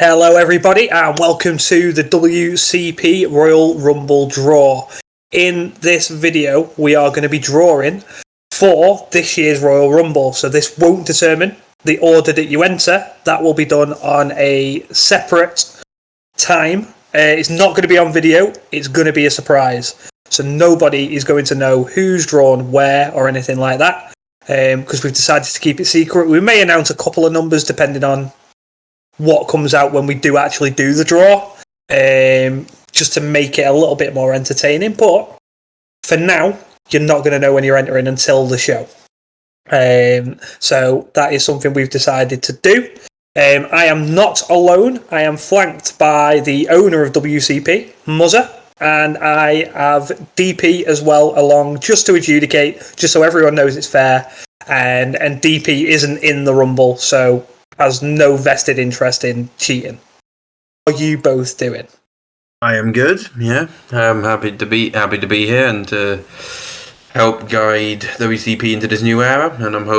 Hello everybody and welcome to the WCP Royal Rumble draw. In this video we are going to be drawing for this year's Royal Rumble, so this won't determine the order that you enter. That will be done on a separate time. It's not going to be on video, it's going to be a surprise. So nobody is going to know who's drawn where or anything like that, because we've decided to keep it secret. We may announce a couple of numbers depending on what comes out when we do actually do the draw, just to make it a little bit more entertaining. But for now, you're not going to know when you're entering until the show. So that is something we've decided to do. I am not alone. I am flanked by the owner of WCP, Muzzer, and I have DP as well along, just to adjudicate, just so everyone knows it's fair. And DP isn't in the Rumble, so has no vested interest in cheating. What are you both doing? I am good. Yeah, I'm happy to be here and to help guide WCP into this new era. And I'm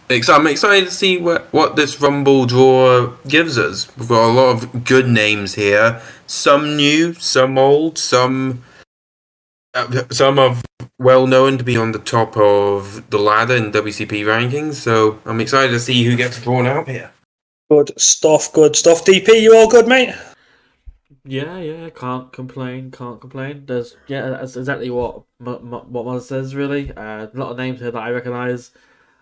excited to see what this Rumble draw gives us. We've got a lot of good names here. Some new, some old, some are well known to be on the top of the ladder in WCP rankings. So I'm excited to see who gets drawn out here. Good stuff. DP, you all good, mate? Yeah, can't complain. That's exactly what Muzz says, really. A lot of names here that I recognise,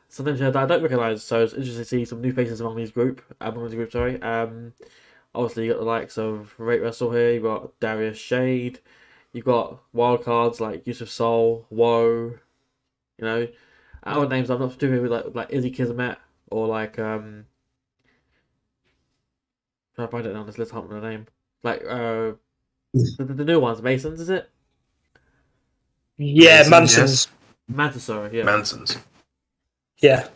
some names here that I don't recognise, so it's interesting to see some new faces among the group. Obviously you got the likes of Rate Russell here, you got Darius Shade, you've got wildcards like Yusuf Sol, Woe, other names I'm not too familiar with, like Izzy Kismet, or like trying to find it on this list, I can't remember the name. Like the new ones, Masons, is it? Yeah, Mansons. Manson, sorry, yeah. Mansons. Yeah.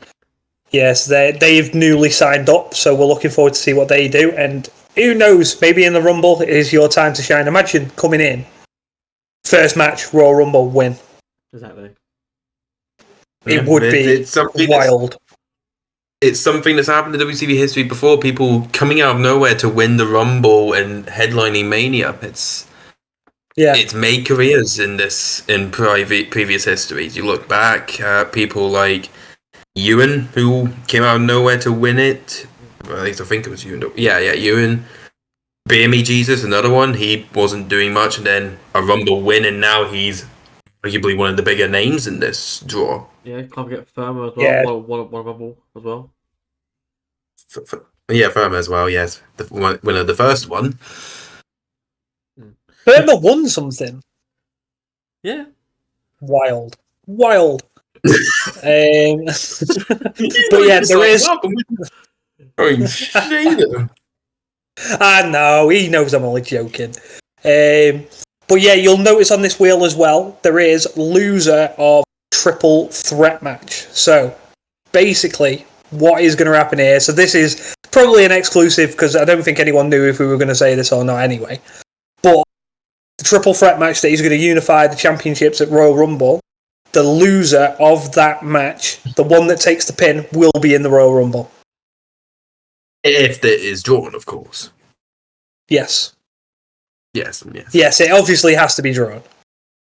Yes, they've newly signed up, so we're looking forward to see what they do. And who knows, maybe in the Rumble it is your time to shine. Imagine coming in, first match, Royal Rumble, win. Exactly. It would be wild. It's something that's happened in WCW history before. People coming out of nowhere to win the Rumble and headlining Mania. It's made careers in previous histories. You look back at people like Ewan, who came out of nowhere to win it. Well, at least I think it was Ewan. Yeah, Ewan. Beer Me Jesus, another one. He wasn't doing much, and then a Rumble win, and now he's arguably one of the bigger names in this draw. Yeah, can't forget Firma as well. Yeah. One Rumble as well. Firma as well, yes. The winner of the first one. Firma won something. Yeah. Wild. But yeah, there is. I know, he knows I'm only joking. But yeah, you'll notice on this wheel as well, there is loser of triple threat match. So basically, what is going to happen here? So this is probably an exclusive because I don't think anyone knew if we were going to say this or not anyway. But the triple threat match that is going to unify the championships at Royal Rumble, the loser of that match, the one that takes the pin, will be in the Royal Rumble. If it is drawn, of course. Yes. Yes. Yes, it obviously has to be drawn.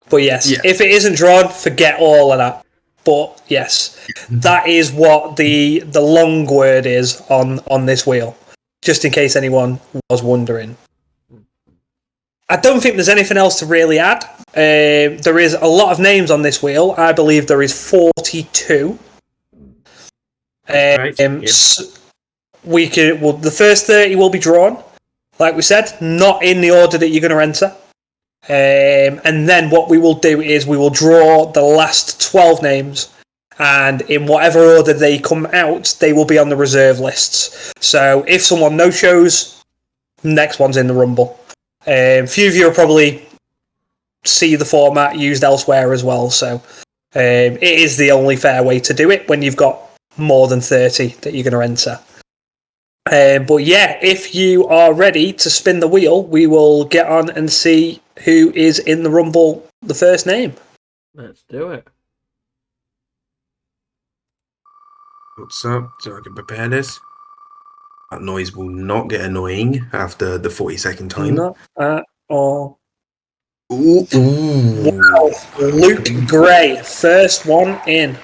But yes, if it isn't drawn, forget all of that. But yes, that is what the long word is on this wheel, just in case anyone was wondering. I don't think there's anything else to really add. There is a lot of names on this wheel. I believe there is 42. The first 30 will be drawn, like we said, not in the order that you're going to enter. And then what we will do is we will draw the last 12 names, and in whatever order they come out, they will be on the reserve lists. So if someone no-shows, next one's in the Rumble. Few of you will probably see the format used elsewhere as well, so it is the only fair way to do it when you've got more than 30 that you're going to enter. But yeah, if you are ready to spin the wheel, we will get on and see who is in the Rumble, the first name. Let's do it. What's up? So I can prepare this. That noise will not get annoying after the 40-second time. Not at all. Ooh. Wow. Luke Gray, first one in.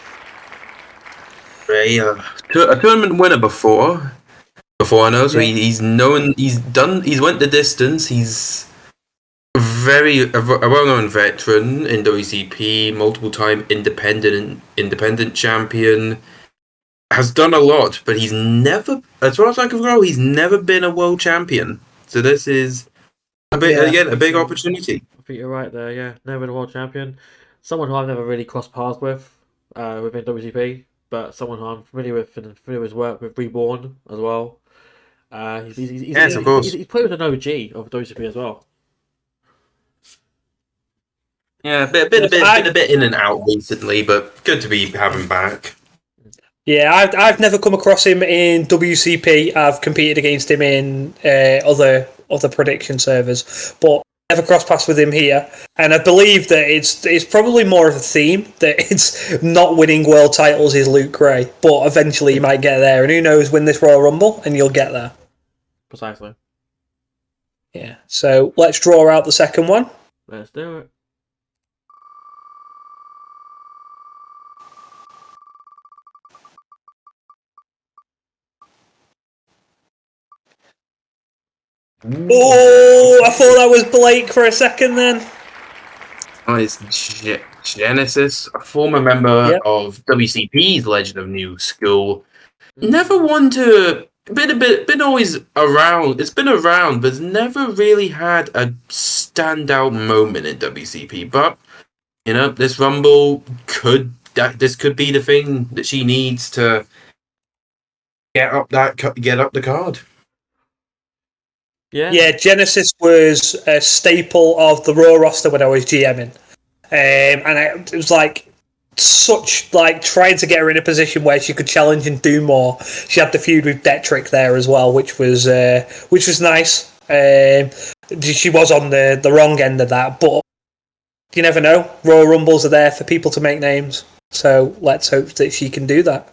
Gray, a tournament winner before I know, so he's known, he's went the distance, he's a well-known veteran in WCP, multiple-time independent champion, has done a lot, but he's never, as far as I can recall, he's never been a world champion. So this is a big opportunity. I think you're right there. Yeah, never been a world champion. Someone who I've never really crossed paths with within WCP, but someone who I'm familiar with and familiar with his work with Reborn as well. Yes, of course. He's played with an OG of WCP as well. Yeah, been a bit in and out recently, but good to be having back. Yeah, I've never come across him in WCP. I've competed against him in other prediction servers, but never crossed paths with him here. And I believe that it's probably more of a theme that it's not winning world titles is Luke Gray, but eventually you might get there. And who knows, win this Royal Rumble and you'll get there. Precisely. Yeah. So let's draw out the second one. Let's do it. Oh, I thought that was Blake for a second then. Oh, it's Genesis, a former member of WCP's Legend of New School. Never one to been always around. It's been around, but never really had a standout moment in WCP. But you know, this Rumble could be the thing that she needs to get up the card. Yeah, Genesis was a staple of the Raw roster when I was GMing. And it was like such like trying to get her in a position where she could challenge and do more. She had the feud with Detrick there as well, which was nice. She was on the wrong end of that, but you never know. Royal Rumbles are there for people to make names, so let's hope that she can do that.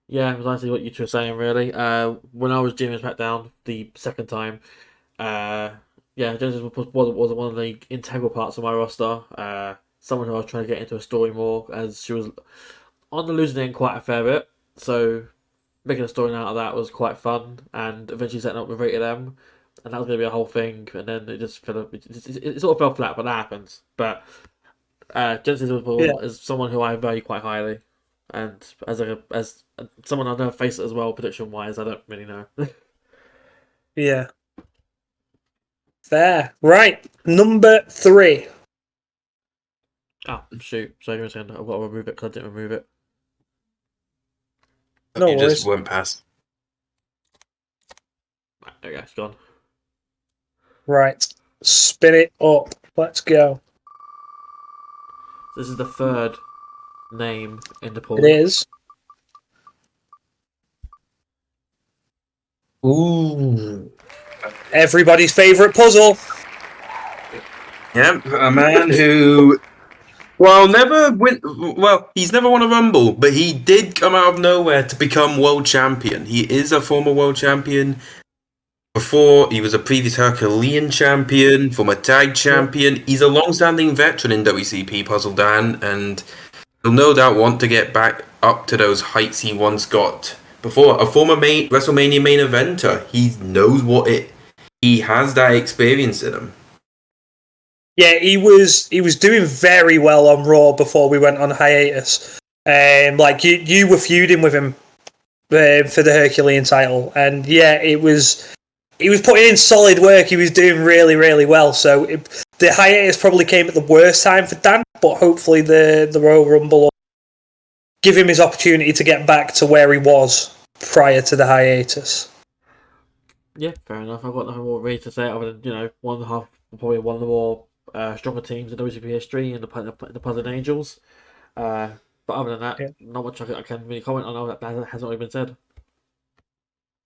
Yeah, it was actually what you two were saying, really. When I was GMing SmackDown the second time, Genesis was one of the integral parts of my roster. Someone who I was trying to get into a story more, as she was on the losing end quite a fair bit. So making a story out of that was quite fun, and eventually setting up with Rated M, and that was going to be a whole thing. And then it just sort of fell flat, but that happens. But Genesis is someone who I value quite highly. And as someone I've never faced it as well, prediction wise, I don't really know. Yeah. Fair. Right. Number 3. Oh, shoot. So you're saying I've got to remove it because I didn't remove it. No you worries. Just went past. Right, there we go. It's gone. Right. Spin it up. Let's go. This is the third name in the pool. It is. Ooh. Everybody's favourite puzzle. Yeah, a man who, he's never won a Rumble, but he did come out of nowhere to become world champion. He is a former world champion. Before, he was a previous Herculean champion, former tag champion. He's a long-standing veteran in WCP, Puzzle Dan, and he'll no doubt want to get back up to those heights he once got before. A former WrestleMania main eventer. He knows he has that experience in him. Yeah, he was doing very well on Raw before we went on hiatus. Like you were feuding with him for the Herculean title, and yeah, he was putting in solid work. He was doing really, really well. So the hiatus probably came at the worst time for Dan, but hopefully the Royal Rumble will give him his opportunity to get back to where he was prior to the hiatus. Yeah, fair enough. I've got nothing more really to say other than probably one of the more stronger teams in WCP history in the Puzzle Angels. But other than that, not much I can really comment on. That hasn't already been said.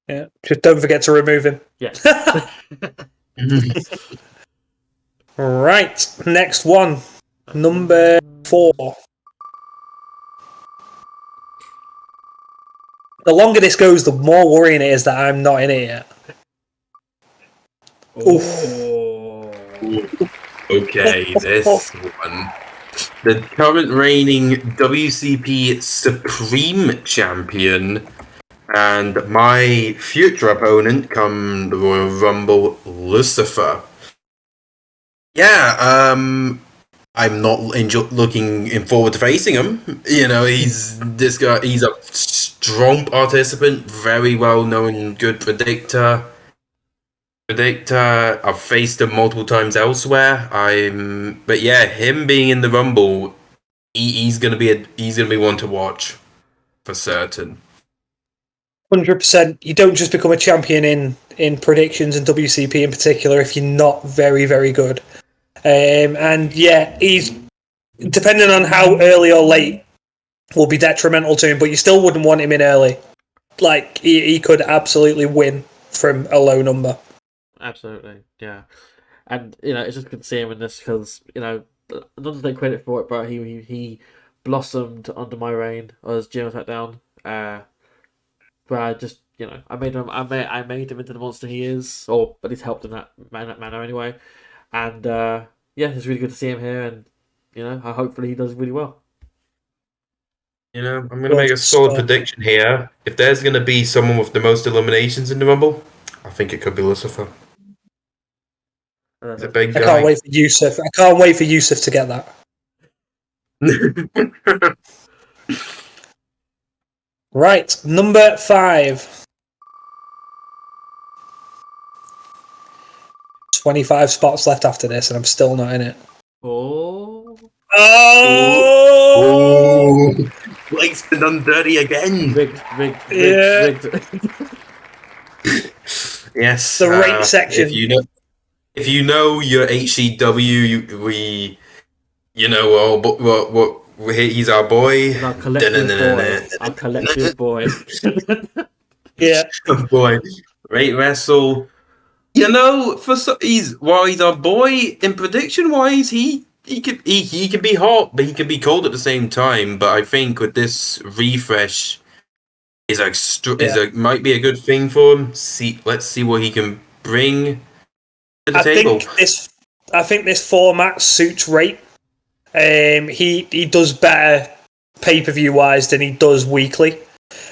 Yeah, just don't forget to remove him. Yeah. Right, next one. Number 4. The longer this goes, the more worrying it is that I'm not in it yet. Oh. Okay, this one. The current reigning WCP Supreme Champion and my future opponent come the Royal Rumble, Lucifer. Yeah, I'm not looking forward to facing him. You know, he's this guy. He's a strong participant, very well known, good predictor. I've faced him multiple times elsewhere. But yeah, him being in the Rumble, he's gonna be one to watch for certain. 100%. You don't just become a champion in predictions and WCP in particular if you're not very, very good. And yeah, he's depending on how early or late will be detrimental to him, but you still wouldn't want him in early. Like he could absolutely win from a low number. Absolutely, yeah. And it's just good to see him in this because not to take credit for it, but he blossomed under my reign as GM SmackDown. But I just I made him into the monster he is, or at least helped in that manner anyway. And yeah, it's really good to see him here, and hopefully he does really well. I'm going to make a solid prediction here. If there's going to be someone with the most eliminations in the Rumble, I think it could be Lucifer. He's a big guy. I can't wait for Yusuf. I can't wait for Yusuf to get that. Right, number 5. 25 spots left after this, and I'm still not in it. Oh! Blake's been done dirty again. Rigged. Yes. The rate section. If you know your HCW, he's our boy. He's our collective boy. Yeah. Boy. Rate Wrestle. While he's our boy in prediction wise, he can be hot, but he can be cold at the same time. But I think with this refresh, might be a good thing for him. Let's see what he can bring to the table. I think this format suits Rate. He does better pay-per-view wise than he does weekly,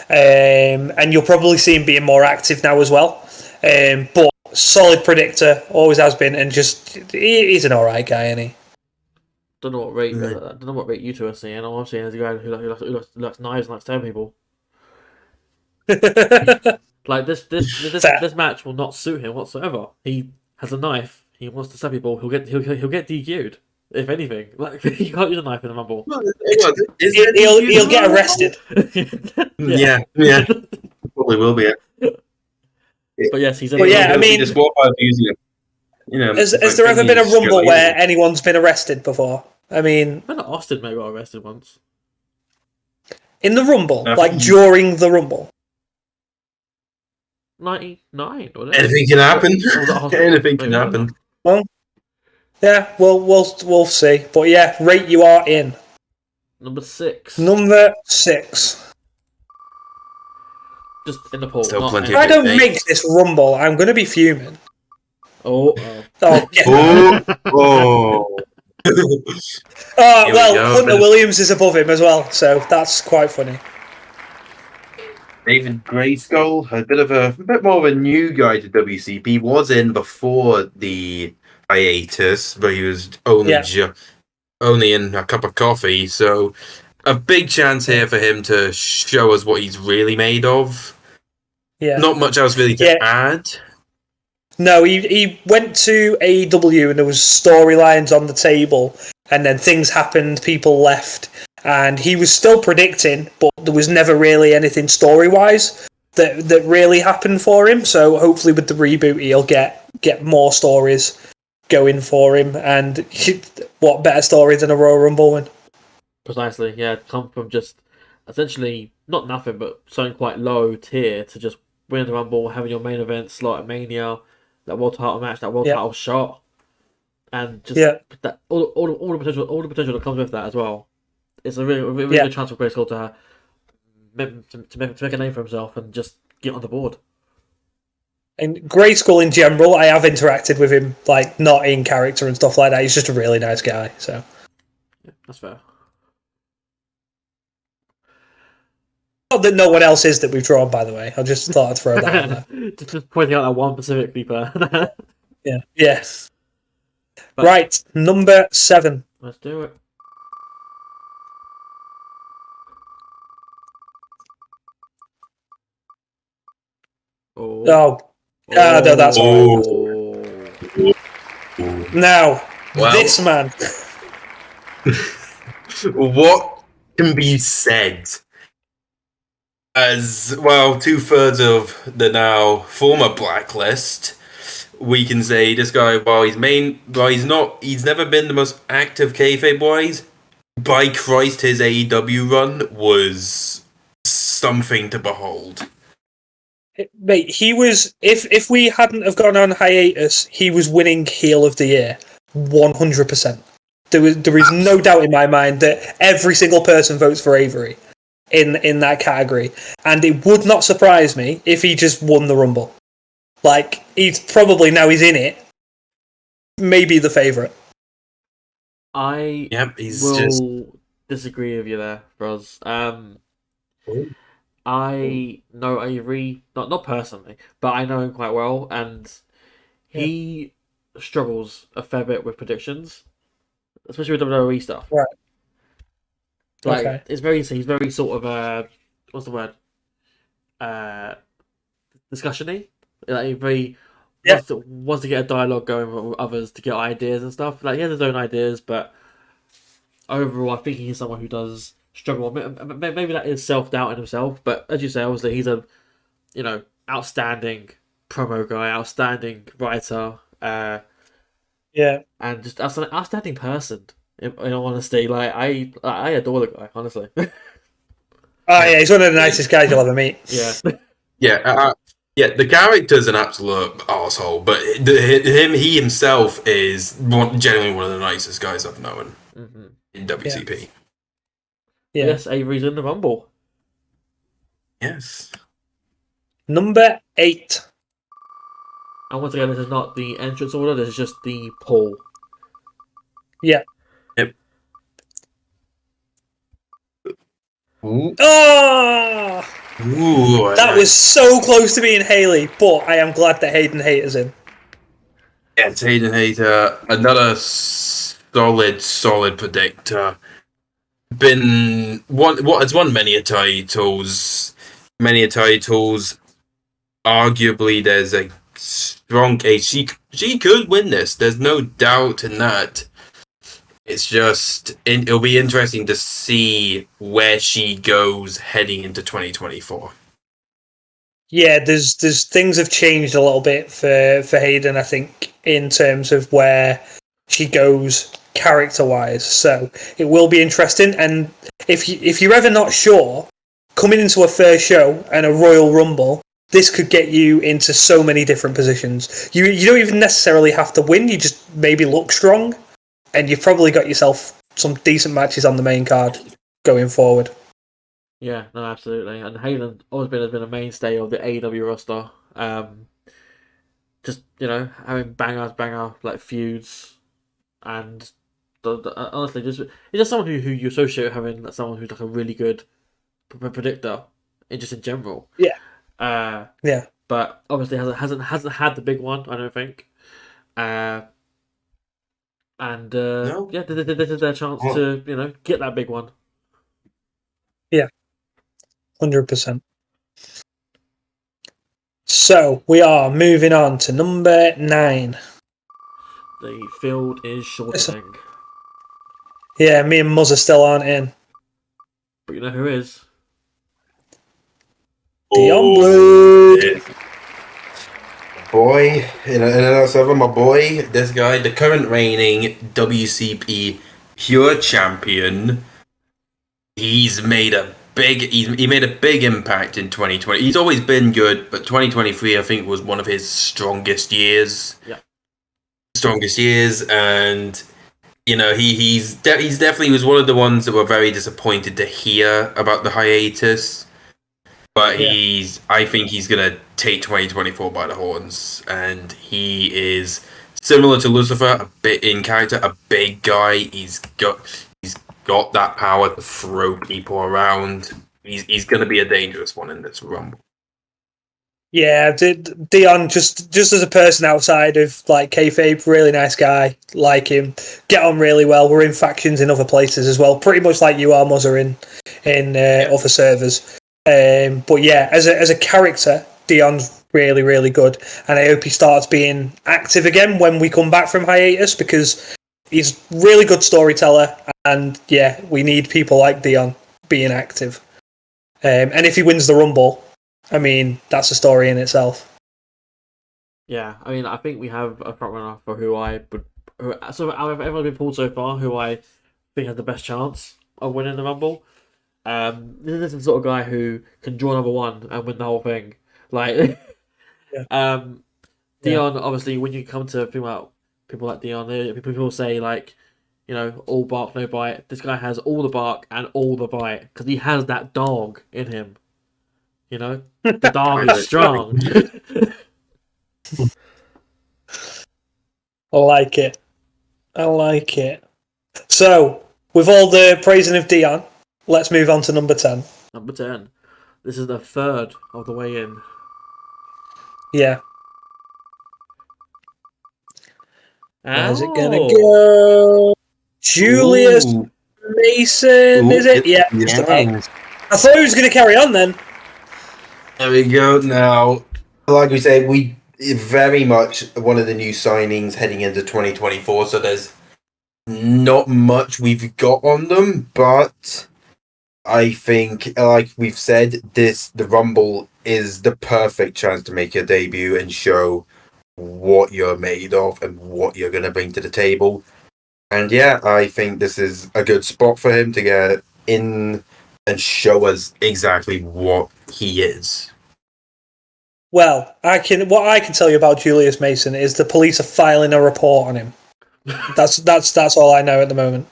and you'll probably see him being more active now as well. But solid predictor, always has been, and he's an alright guy, isn't he? Don't know what rate you two are seeing. All I'm seeing is a guy who likes knives and likes stabbing people. Like this match will not suit him whatsoever. He has a knife. He wants to stab people. He'll get DQ'd. If anything, like you can't use a knife in the Rumble. He'll get arrested. Yeah. Probably will be. But yes, he's. But yeah, I mean, has there ever been a Rumble where anyone's been arrested before? I mean, Austin may got arrested once. In the Rumble, during the Rumble. 99. Anything can happen. Anything can happen. Well, yeah, we'll see. But yeah, Rate, you are in. Number 6. Just in the poll. If I don't make this Rumble, I'm going to be fuming. Oh, Hunter Williams is above him as well, so that's quite funny. David Grayskull, a bit more of a new guy to WCP. Was in before the hiatus, but he was only in a cup of coffee. So a big chance here for him to show us what he's really made of. Yeah, not much else really to add. No, he went to AEW and there was storylines on the table, and then things happened, people left, and he was still predicting, but there was never really anything story-wise that really happened for him. So hopefully with the reboot, he'll get more stories going for him, and what better story than a Royal Rumble win? Precisely, yeah. Come from just essentially not nothing, but something quite low tier to just winning the Rumble, having your main event slot at Mania, that world title match, that world title shot, and just that all the potential that comes with that as well. It's a really good chance for Grayskull to make a name for himself and just get on the board. And Grayskull in general, I have interacted with him, like, not in character and stuff like that. He's just a really nice guy, so. Yeah, that's fair. Not that no one else is that we've drawn, by the way. I just thought I'd throw that out there. Just pointing out that one specific people. Yeah. Yes. Right, number 7. Let's do it. No, that's alright. Now, this man. What can be said? As well, 2/3 of the now former blacklist, we can say this guy, he's never been the most active kayfabe wise. By Christ, his AEW run was something to behold. Mate, he was. If we hadn't have gone on hiatus, he was winning heel of the year, 100%. There is no doubt in my mind that every single person votes for Avery in that category, and it would not surprise me if he just won the Rumble. Like, he's in it, maybe the favourite. I will disagree with you there, Roz. I know Avery, not personally, but I know him quite well, and he struggles a fair bit with predictions, especially with WWE stuff. Right. Like, he's very sort of what's the word? Discussion-y. Like, he very wants to get a dialogue going with others to get ideas and stuff. Like, he has his own ideas, but overall, I think he's someone who does struggle. Maybe that is self-doubt in himself, but as you say, obviously he's a outstanding promo guy, outstanding writer, and just outstanding person. In all honesty, like I adore the guy, honestly. He's one of the nicest guys you'll ever meet. The character's an absolute arsehole, but he himself is genuinely one of the nicest guys I've known in WCP. Yeah. Yes, Avery's in the Rumble. Yes. Number 8. And once again, this is not the entrance order, this is just the poll. Yeah. Yep. Ooh. Oh! Ooh, that was so close to being Haley, but I am glad that Hayden Hater's in. Yeah, it's Hayden Hater, another solid predictor. Has won many a titles. Arguably, there's a strong case she could win this. There's no doubt in that. It's just it'll be interesting to see where she goes heading into 2024. Yeah, there's things have changed a little bit for Hayden, I think, in terms of where she goes character-wise. So it will be interesting. And if you're ever not sure, coming into a first show and a Royal Rumble, this could get you into so many different positions. You don't even necessarily have to win. You just maybe look strong, and you've probably got yourself some decent matches on the main card going forward. Yeah, no, absolutely. And Hayden has been a mainstay of the AEW roster. Just, having banger like feuds, and honestly, it's just someone who you associate with having someone who's like a really good predictor, in general. Yeah. But obviously hasn't had the big one, I don't think. No. This is their chance to get that big one. Yeah, 100%. So we are moving on to number 9. The field is shortening. Yeah, me and Muzz still aren't in. But you know who is? Dion Blue. Boy, my boy, this guy, the current reigning WCP Pure Champion. He's made a big impact in 2020. He's always been good, but 2023 I think was one of his strongest years. Yeah. And he's definitely was one of the ones that were very disappointed to hear about the hiatus. But I think he's gonna take 2024 by the horns, and he is similar to Lucifer, a bit in character, a big guy. He's got that power to throw people around. He's gonna be a dangerous one in this Rumble. Yeah, Dion, just as a person outside of like kayfabe, really nice guy. Like him, get on really well. We're in factions in other places as well, pretty much like you are, Muzzer, in other servers. But yeah, as a character, Dion's really, really good, and I hope he starts being active again when we come back from hiatus, because he's really good storyteller, and yeah, we need people like Dion being active. And if he wins the Rumble, I mean, that's a story in itself. Yeah, I mean, I think we have a front runner for who out of everyone been pulled so far, who I think has the best chance of winning the Rumble. This is the sort of guy who can draw number one and win the whole thing. Like, Dion, obviously, when you come to think about people like Dion, people say, like, you know, all bark, no bite. This guy has all the bark and all the bite, because he has that dog in him. You know? The dog is strong. I like it. I like it. So, with all the praising of Dion, let's move on to number 10. Number 10. This is the third of the way in. Yeah. Where's it gonna go? Julius Mason, is it? Yeah. Just about. I thought he was gonna carry on then. There we go. Now, like we said, we very much one of the new signings heading into 2024. So there's not much we've got on them, but I think, like we've said, the Rumble is the perfect chance to make your debut and show what you're made of and what you're going to bring to the table. And yeah, I think this is a good spot for him to get in and show us exactly what he is. Well, what I can tell you about Julius Mason is the police are filing a report on him. That's all I know at the moment.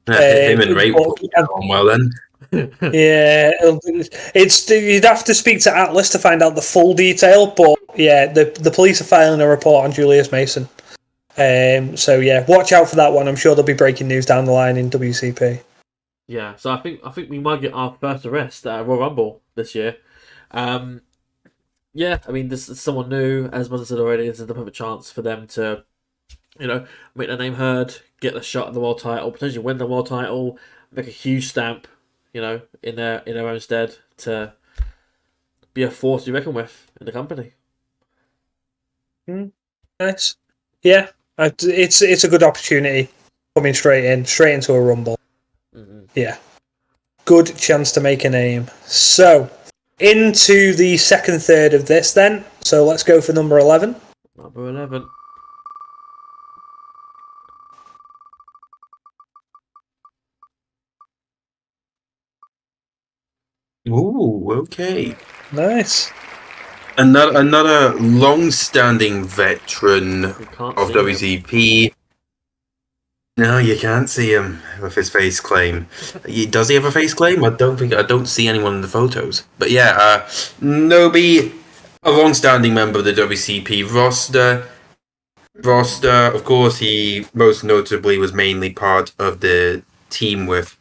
Him and Ray will get on well then. Yeah, you'd have to speak to Atlas to find out the full detail, but yeah, the police are filing a report on Julius Mason. So yeah, watch out for that one. I'm sure there'll be breaking news down the line in WCP. Yeah, so I think we might get our first arrest at Royal Rumble this year. Yeah, I mean, this is someone new, as Mother said already. This is the perfect chance for them to, you know, make their name heard, get the shot at the world title, potentially win the world title, make a huge stamp, you know, in their own stead, to be a force to be reckoned with in the company. Nice. Yeah, it's a good opportunity coming straight into a Rumble. Mm-hmm. Yeah, good chance to make a name. So, into the second third of this then. So let's go for number 11. Number 11. Ooh, okay. Nice. Another long-standing veteran of WCP. No, you can't see him with his face claim. Does he have a face claim? I don't see anyone in the photos. But yeah, Nobi, a long-standing member of the WCP roster. Of course, he most notably was mainly part of the team of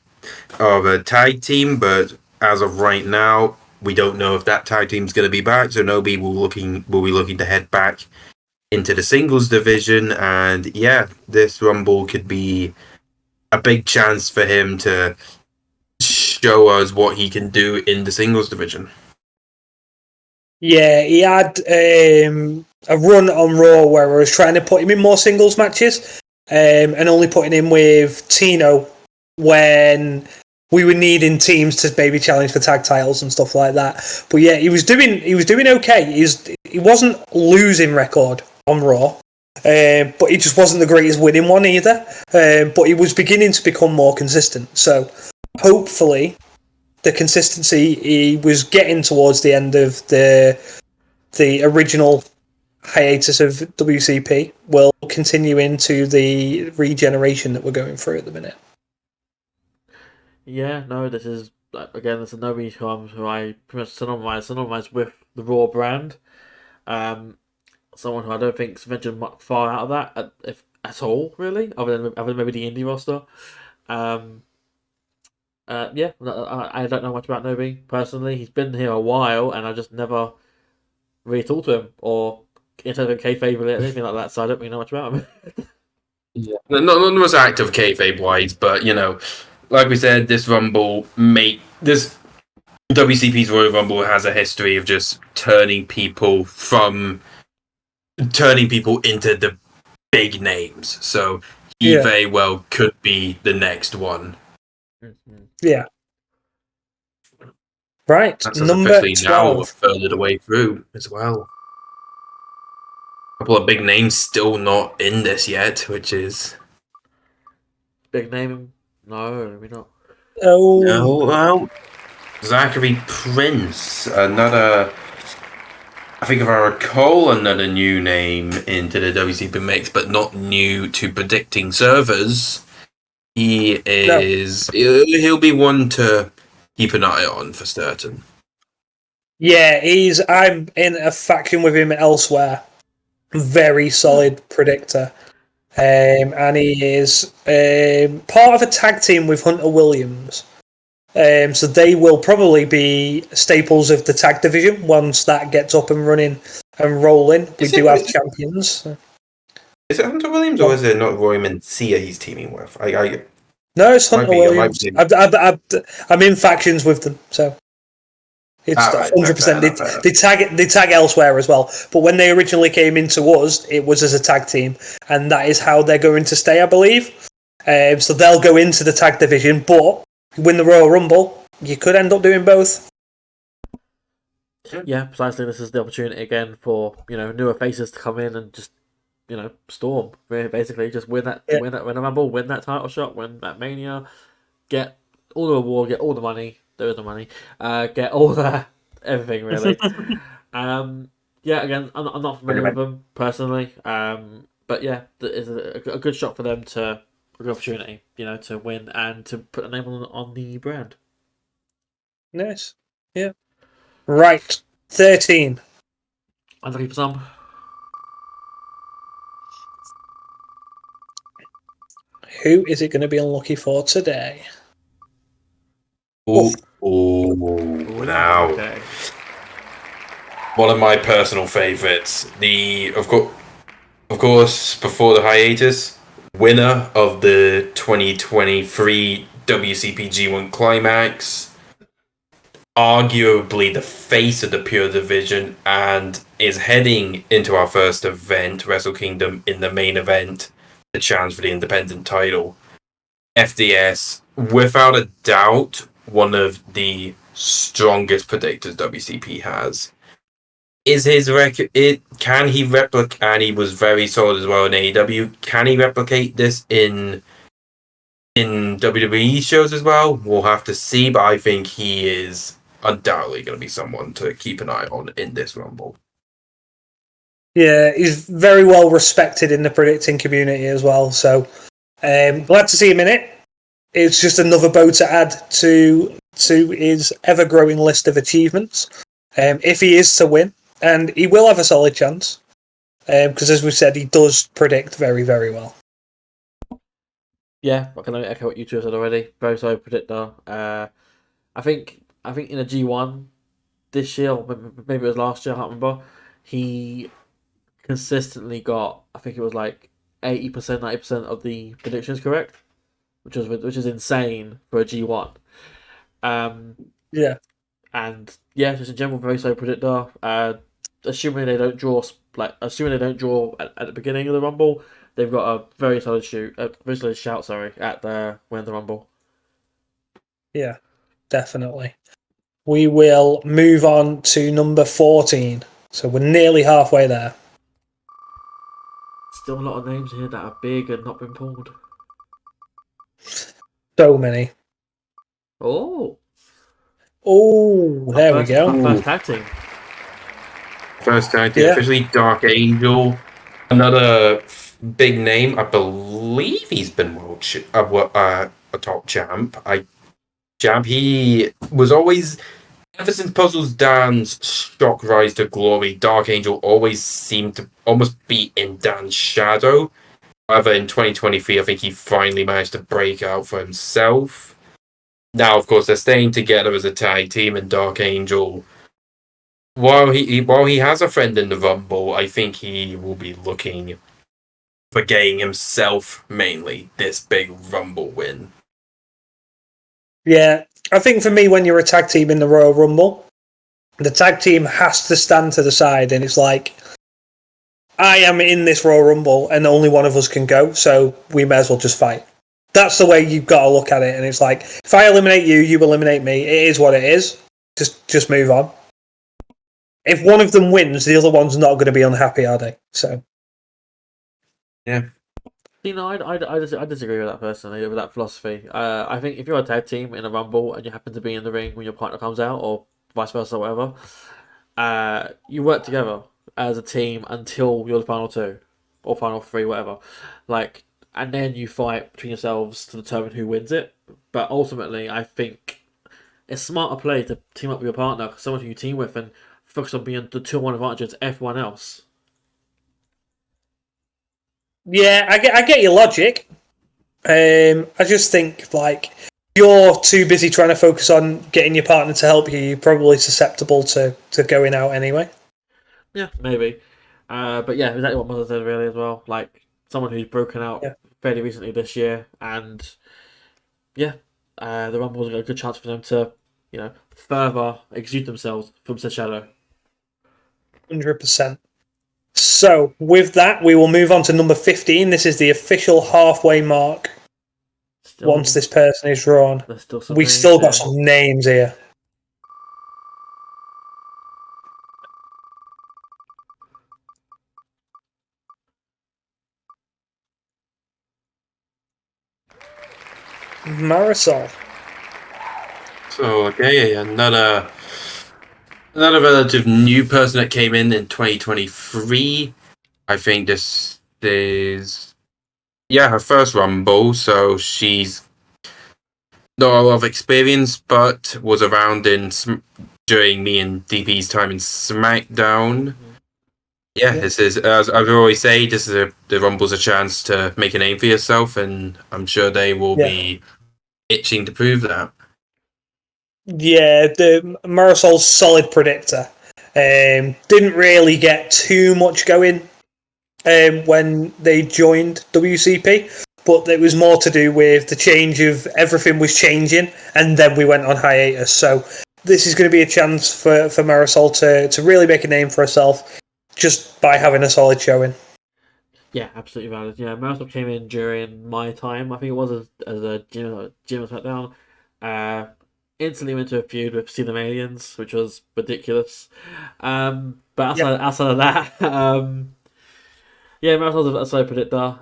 a tag team, but as of right now, we don't know if that tag team's going to be back. So Nobi will be looking to head back into the singles division, and yeah, this Rumble could be a big chance for him to show us what he can do in the singles division. Yeah, he had a run on Raw where I was trying to put him in more singles matches, and only putting him with Tino when we were needing teams to maybe challenge for tag titles and stuff like that. But yeah, he was doing okay. He wasn't losing record on Raw, but he just wasn't the greatest winning one either. But he was beginning to become more consistent. So hopefully, the consistency he was getting towards the end of the original hiatus of WCP will continue into the regeneration that we're going through at the minute. Yeah, no, this is again, there's a nobody who I pretty much synonymize with the Raw brand. Someone who I don't think's ventured far out of that, if at all, really, other than maybe the indie roster. Yeah, I don't know much about Nobi personally. He's been here a while, and I just never really talked to him or in terms of kayfabe or anything like that. So I don't really know much about him. Yeah, not the most active kayfabe wise, but like we said, this WCP's Royal Rumble has a history of just turning people into the big names. So he very well could be the next one. Yeah. Right. That's number 12. Now we're further away through as well. A couple of big names still not in this yet, which is big name? No, maybe not. Oh no, well, Zachary Prince, another. I think if I recall, another new name into the WCP mix, but not new to predicting servers. He is. No. He'll be one to keep an eye on for certain. Yeah, I'm in a faction with him elsewhere. Very solid predictor. And he is part of a tag team with Hunter Williams. So they will probably be staples of the tag division once that gets up and running and rolling. We do have champions. Is it Hunter Williams or is it not Roy Mencia he's teaming with? No, it's Hunter Williams. I'm in factions with them, so it's 100%. They tag elsewhere as well. But when they originally came into us, it was as a tag team, and that is how they're going to stay, I believe. So they'll go into the tag division, but win the Royal Rumble, you could end up doing both. Yeah, precisely. This is the opportunity again for newer faces to come in and just storm. Basically, just win a Rumble, win that title shot, win that Mania, get all the reward, get all the money. There is no money. Get all the everything really. Yeah, again, I'm not familiar with them personally. But yeah, it's a good shot for them to. A good opportunity, to win and to put a name on the brand. Nice. Yeah. Right. 13. Unlucky for some. Who is it going to be unlucky for today? Oh, now. Okay. One of my personal favourites. Of course, before the hiatus, winner of the 2023 WCP G1 Climax, arguably the face of the Pure Division, and is heading into our first event, Wrestle Kingdom, in the main event, the chance for the independent title. FDS, without a doubt, one of the strongest predictors WCP has. Is his record? Can he replicate? And he was very solid as well in AEW. Can he replicate this in WWE shows as well? We'll have to see. But I think he is undoubtedly going to be someone to keep an eye on in this Rumble. Yeah, he's very well respected in the predicting community as well. So glad to see him in it. It's just another bow to add to his ever-growing list of achievements. If he is to win. And he will have a solid chance, because as we said, he does predict very, very well. Yeah, I can only echo what you two have said already. Very solid predictor. I think in a G1 this year, or maybe it was last year, I can't remember. He consistently got, I think it was like 80%, 90% of the predictions correct, which is insane for a G1. Yeah. And yeah, just in general, very solid predictor. Assuming they don't draw at the beginning of the Rumble, they've got a very solid shout at the win of the Rumble. Yeah, definitely. We will move on to number 14. So we're nearly halfway there. Still a lot of names here that are big and not been pulled. So many. Oh, there we go. First tag team. First tag team, officially Dark Angel. Another big name. I believe he's been a top champ. champ. He was always, ever since Puzzles Dan's shock rise to glory, Dark Angel always seemed to almost be in Dan's shadow. However, in 2023, I think he finally managed to break out for himself. Now, of course, they're staying together as a tag team, and Dark Angel, while he has a friend in the Rumble, I think he will be looking for getting himself mainly this big Rumble win. Yeah, I think for me, when you're a tag team in the Royal Rumble, the tag team has to stand to the side, and it's like, I am in this Royal Rumble, and only one of us can go, so we may as well just fight. That's the way you've got to look at it, and it's like, if I eliminate you, you eliminate me. It is what it is. Just move on. If one of them wins, the other one's not going to be unhappy, are they? So, yeah. You know, I disagree with that personally, with that philosophy. I think if you're a tag team in a Rumble and you happen to be in the ring when your partner comes out, or vice versa, or whatever, you work together as a team until you're the final two or final three, whatever. And then you fight between yourselves to determine who wins it. But ultimately, I think it's smarter play to team up with your partner, someone who you team with, and focus on being the 2-1 advantage to everyone else. Yeah, I get your logic. I just think, you're too busy trying to focus on getting your partner to help you. You're probably susceptible to going out anyway. Yeah, maybe. But yeah, exactly what Mother said really as well. Someone who's broken out fairly recently this year, and the Rumble was a good chance for them to, further exude themselves from said shadow. 100%. So, with that, we will move on to number 15. This is the official halfway mark. Once this person is drawn. We've still got some names here. Marisol. So, okay, another relative new person that came in 2023. I think this is, her first Rumble, so she's not a lot of experience, but was around during me and DP's time in SmackDown. Yeah, this is, as I always say, the Rumble's a chance to make a name for yourself, and I'm sure they will be itching to prove that. Yeah, the Marisol's solid predictor. Didn't really get too much going when they joined WCP, but it was more to do with the change of everything was changing, and then we went on hiatus. So this is going to be a chance for Marisol to really make a name for herself just by having a solid showing. Yeah, absolutely valid. Yeah, Marisol came in during my time. I think it was as a Jim SmackDown. Instantly went to a feud with See Them Aliens, which was ridiculous. But outside of that, Marisol's a solid predictor.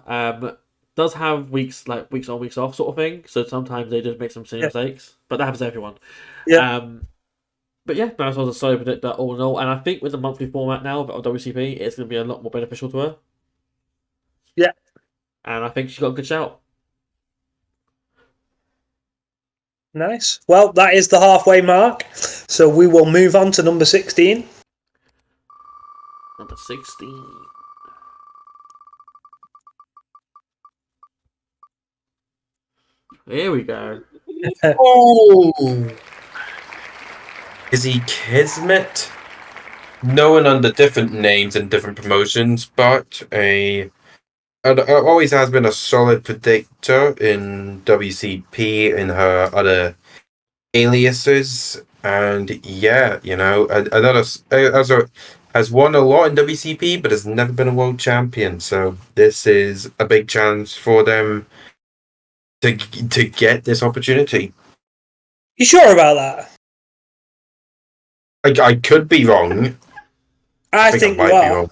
Does have weeks on, weeks off sort of thing. So sometimes they just make some silly mistakes, but that happens to everyone. Yeah. But yeah, Marisol's a solid predictor all in all, and I think with the monthly format now of WCP, it's going to be a lot more beneficial to her. Yeah. And I think she's got a good shout. Nice. Well, that is the halfway mark. So we will move on to number 16. Number 16. Here we go. Oh! Is he Kismet? Known under different names and different promotions, but always has been a solid predictor in WCP in her other aliases, and has won a lot in WCP, but has never been a world champion. So this is a big chance for them to get this opportunity. You sure about that? I could be wrong. I think you are. Wrong.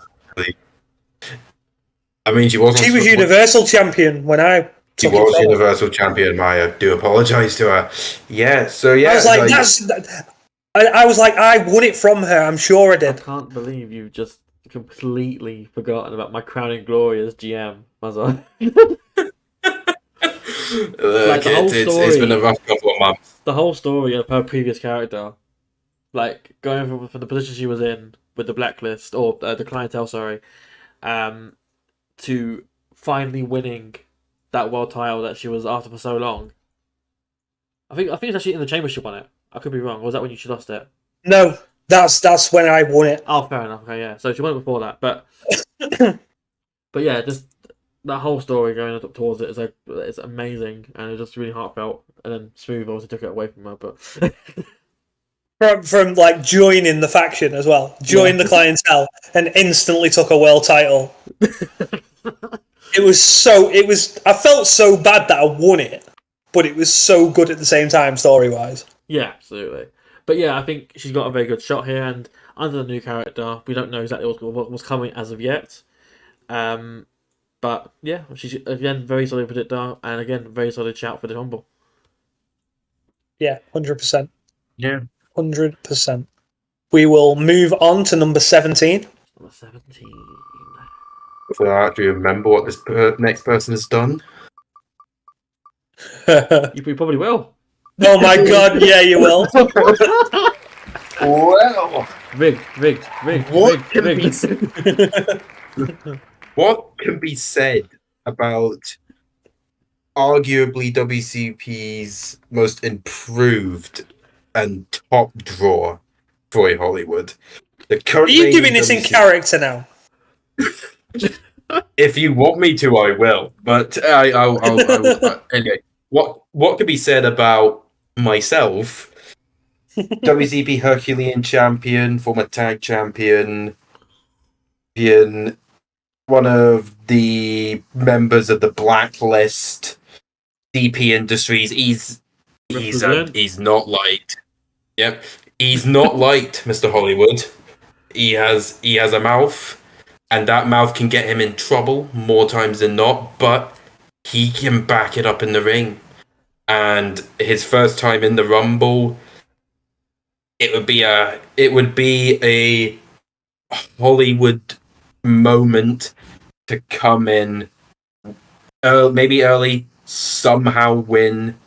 I mean, she was Universal Champion when I. She was Universal Champion. I do apologise to her. Yeah, so yeah. I was like, I won it from her. I'm sure I did. I can't believe you just completely forgotten about my crowning glory as GM. Like, the whole it's been a story, rough couple of months. the whole story of her previous character, like going from the position she was in with the blacklist or the clientele, sorry, to finally winning that world title that she was after for so long. I think it's actually in the chamber she won it. I could be wrong. Or was that when she lost it? No, that's when I won it. Oh, fair enough. Okay, yeah. So she won it before that, but yeah, just that whole story going up towards it is like it's amazing and it's just really heartfelt. And then Smooth obviously took it away from her, but from like joining the faction as well, joined the clientele, and instantly took a world title. It was. I felt so bad that I won it, but it was so good at the same time, story wise. Yeah, absolutely. But yeah, I think she's got a very good shot here, and under the new character, we don't know exactly what was coming as of yet. But yeah, she's again very solid predictor, and again very solid shout for the Rumble. Yeah, 100%. Yeah, 100%. We will move on to number 17. Number 17. If I actually remember what this next person has done. You probably will. Oh my god, yeah, you will. Well, Rigged. What can be said about arguably WCP's most improved and top draw, Troy Hollywood? Are you giving this in character now? If you want me to, I will. But I'll anyway. What could be said about myself? WCP Herculean champion, former tag champion, one of the members of the Blacklist, DP Industries. He's not liked. Yep, he's not liked, Mr. Hollywood. He has a mouth, and that mouth can get him in trouble more times than not. But he can back it up in the ring. And his first time in the Rumble, it would be a Hollywood moment to come in maybe early, somehow win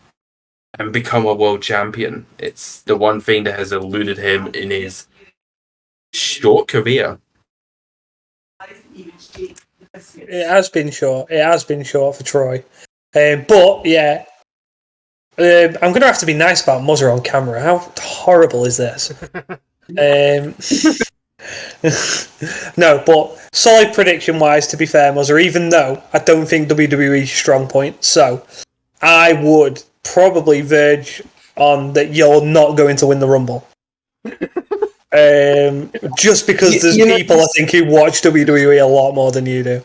and become a world champion. It's the one thing that has eluded him in his short career. It has been short. It has been short for Troy. But yeah, I'm going to have to be nice about Muzzer on camera. How horrible is this? No, but solid prediction-wise, to be fair, Muzzer, even though I don't think WWE's strong point, so I would probably verge on that you're not going to win the Rumble. Just because there's people, I think, who watch WWE a lot more than you do.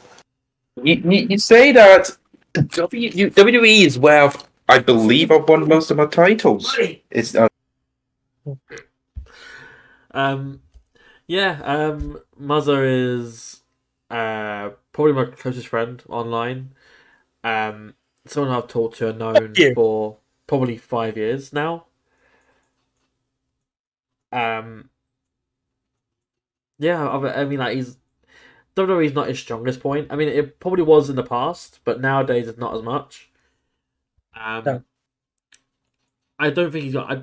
You say that WWE is where I believe I've won most of my titles. It's Muzzer is probably my closest friend online. Someone I've talked to and known for probably 5 years now. Yeah, I mean, like, WWE's not his strongest point. I mean, it probably was in the past, but nowadays it's not as much. No. I don't think I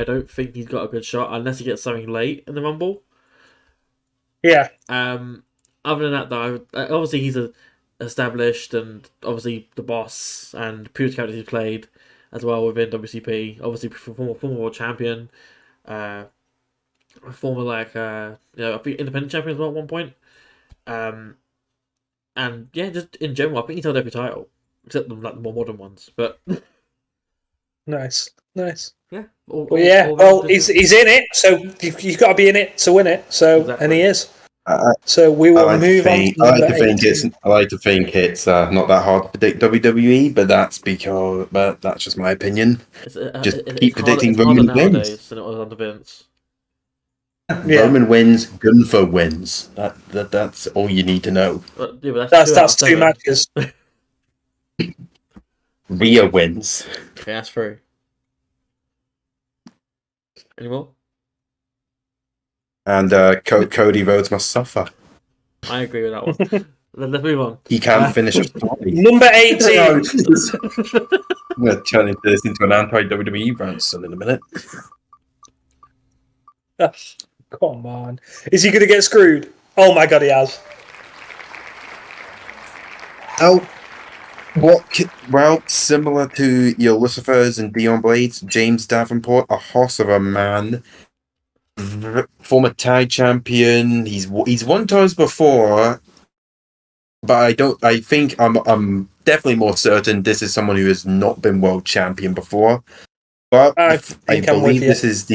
don't think he's got a good shot unless he gets something late in the Rumble. Yeah. Other than that, though, obviously he's established and obviously the boss and previous characters he's played as well within WCP. Obviously, former world champion, former I think independent champion as well at one point. And yeah, just in general, I think he's held every title except the more modern ones. But nice. Yeah. He's in it, so you've got to be in it to win it. So exactly. And he is. So we will move on. I like to think it's not that hard to predict WWE, but that's just my opinion. Keep predicting Roman wins. Than it was under Vince. Roman wins, Gunther wins. That's all you need to know. That's 2 matches. Rhea wins. Okay, that's 3. Any more? And Cody Rhodes must suffer. I agree with that one. Let's move on. He can finish a story. Number 18. I'm going to turn this into an anti-WWE rant son in a minute. Come on. Is he going to get screwed? Oh my god, he has. Oh, well, similar to your Lucifers and Dion Blades, James Davenport, a horse of a man, former tag champion. He's won titles before, but I think I'm definitely more certain this is someone who has not been world champion before. But I believe this is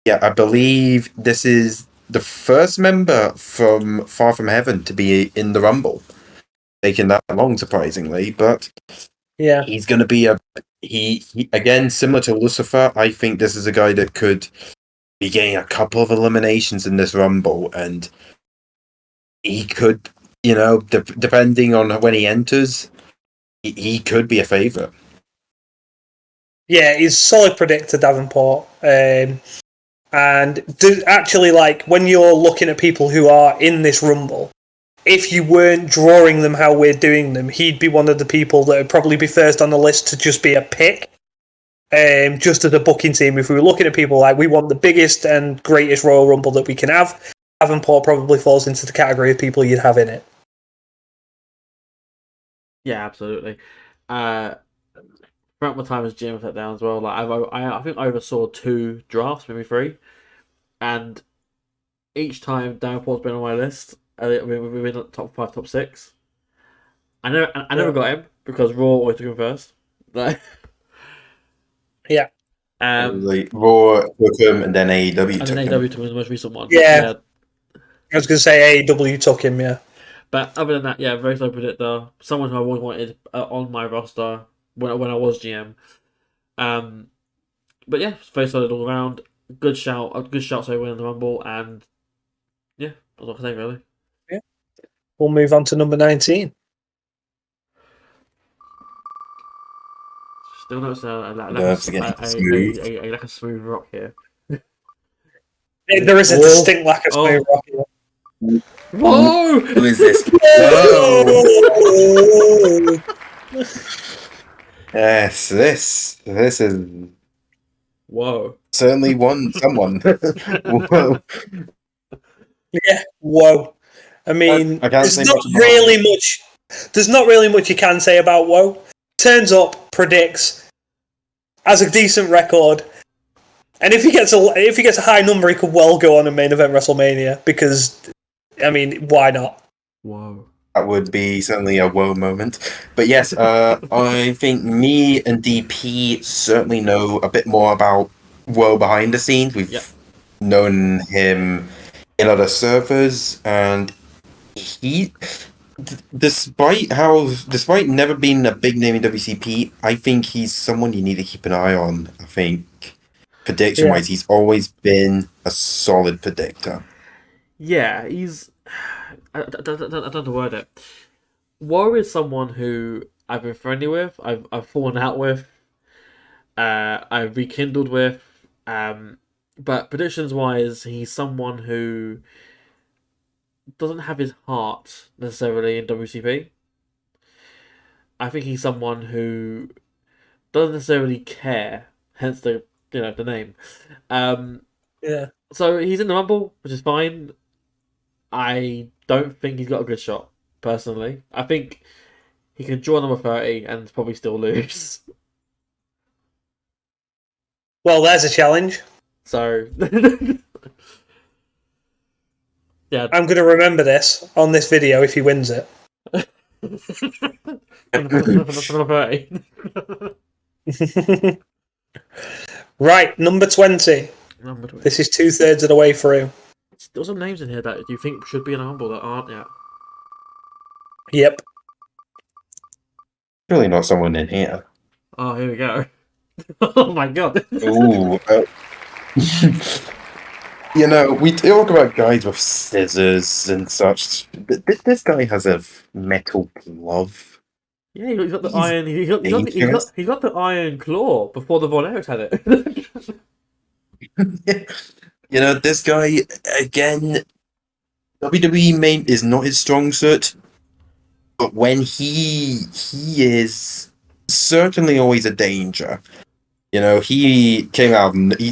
I believe this is the first member from Far From Heaven to be in the Rumble. Taking that long, surprisingly, but yeah, he's going to be he again, similar to Lucifer. I think this is a guy that could be getting a couple of eliminations in this Rumble, and he could, depending on when he enters, he could be a favorite. Yeah, he's a solid predictor, Davenport. And actually, like, when you're looking at people who are in this Rumble, if you weren't drawing them how we're doing them, he'd be one of the people that would probably be first on the list to just be a pick. Just as a booking team, if we were looking at people like, we want the biggest and greatest Royal Rumble that we can have, Davenport probably falls into the category of people you'd have in it. Yeah, absolutely. Throughout my time as GM, I've sat down as well. Like I think I oversaw 2 drafts, maybe 3, and each time Davenport's been on my list. We've been top 5, top 6. I never got him because Raw always took him first. Like, yeah. Like Raw took him, and then AEW took him. And AEW took him the most recent one. Yeah. I was going to say AEW took him, yeah. But other than that, yeah, very solid predictor. Someone who I always wanted on my roster when I was GM. But yeah, very solid all around. Good shout. A good shout so winning the Rumble, and yeah, that's all I can say really. Yeah. We'll move on to number 19. Still notice a lack of smooth rock here. There is a distinct lack of smooth rock here. Whoa! Who is this? Whoa! Yes, this is certainly someone. Whoa. Yeah, whoa. I mean, there's not really much you can say about Woe. Turns up, predicts, has a decent record, and if he gets a high number, he could well go on and main event WrestleMania because, I mean, why not? Whoa. That would be certainly a whoa moment. But yes, I think me and DP certainly know a bit more about Woe behind the scenes. We've known him in other servers, and he, despite never being a big name in WCP, I think he's someone you need to keep an eye on. I think prediction-wise, he's always been a solid predictor. Yeah, he's. I don't know how to word it. Woe is someone who I've been friendly with, I've fallen out with, I've rekindled with, but predictions-wise, he's someone who doesn't have his heart necessarily in WCP. I think he's someone who doesn't necessarily care, hence the name. So he's in the Rumble, which is fine. I don't think he's got a good shot, personally. I think he can draw number 30 and probably still lose. Well, there's a challenge. So, yeah. I'm going to remember this on this video if he wins it. Right, number 20. This is 2/3 of the way through. There's some names in here that you think should be in a Rumble that aren't yet. Yep. Really not someone in here. Oh, here we go. Oh my god. Ooh. We talk about guys with scissors and such, but this guy has a metal glove. Yeah, he's got the iron. He's got the iron claw before the Von Erichs had it. This guy again. WWE main is not his strong suit. but when he is certainly always a danger. You know, he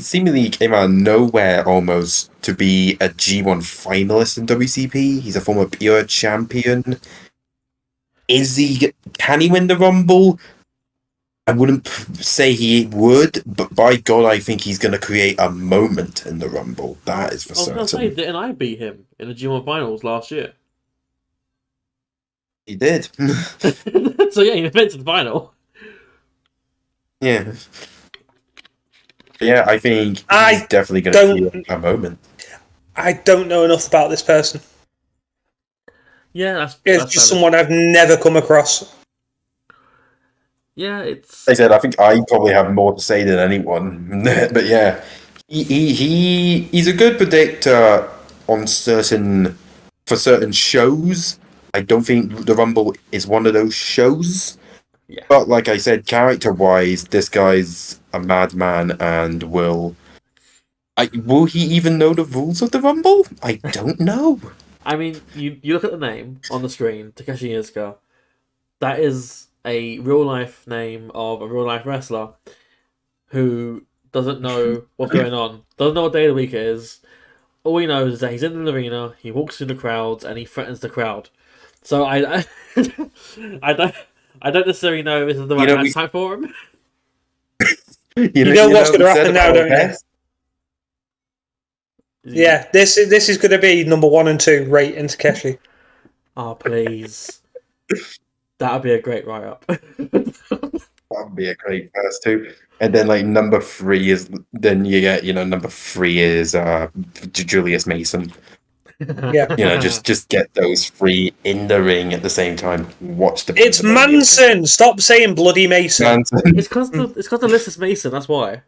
seemingly came out of nowhere almost to be a G1 finalist in WCP. He's a former pure champion. Can he win the Rumble? I wouldn't say he would, but by God, I think he's going to create a moment in the Rumble. That is for certain. I was going to say, didn't I beat him in the G1 finals last year? He did. So yeah, he made it to the final. Yeah. Yeah, I think he's definitely going to create a moment. I don't know enough about this person. Yeah, it's just someone I've never come across. Yeah, it's. Like I said, I think I probably have more to say than anyone. But yeah, he's a good predictor on certain shows. I don't think the Rumble is one of those shows. Yeah. But like I said, character-wise, this guy's a madman and will he even know the rules of the Rumble? I don't know. I mean, you look at the name on the screen, Takeshi Iizuka. That is a real-life name of a real-life wrestler who doesn't know what's going on, doesn't know what day of the week it is. All he knows is that he's in the arena, he walks through the crowds, and he threatens the crowd. So I don't necessarily know if this is the right time for him. You know what's going to happen now, don't you? Yeah, this is going to be number 1 and 2, Rate and Takeshi. Oh, please. That would be a great write-up. That would be a great first 2. And then, like, number 3 is... Then you get, number 3 is Julius Mason. Yeah. Just get those 3 in the ring at the same time. Watch the... It's Manson! Stop saying Bloody Mason. It's because the list is Mason, that's why.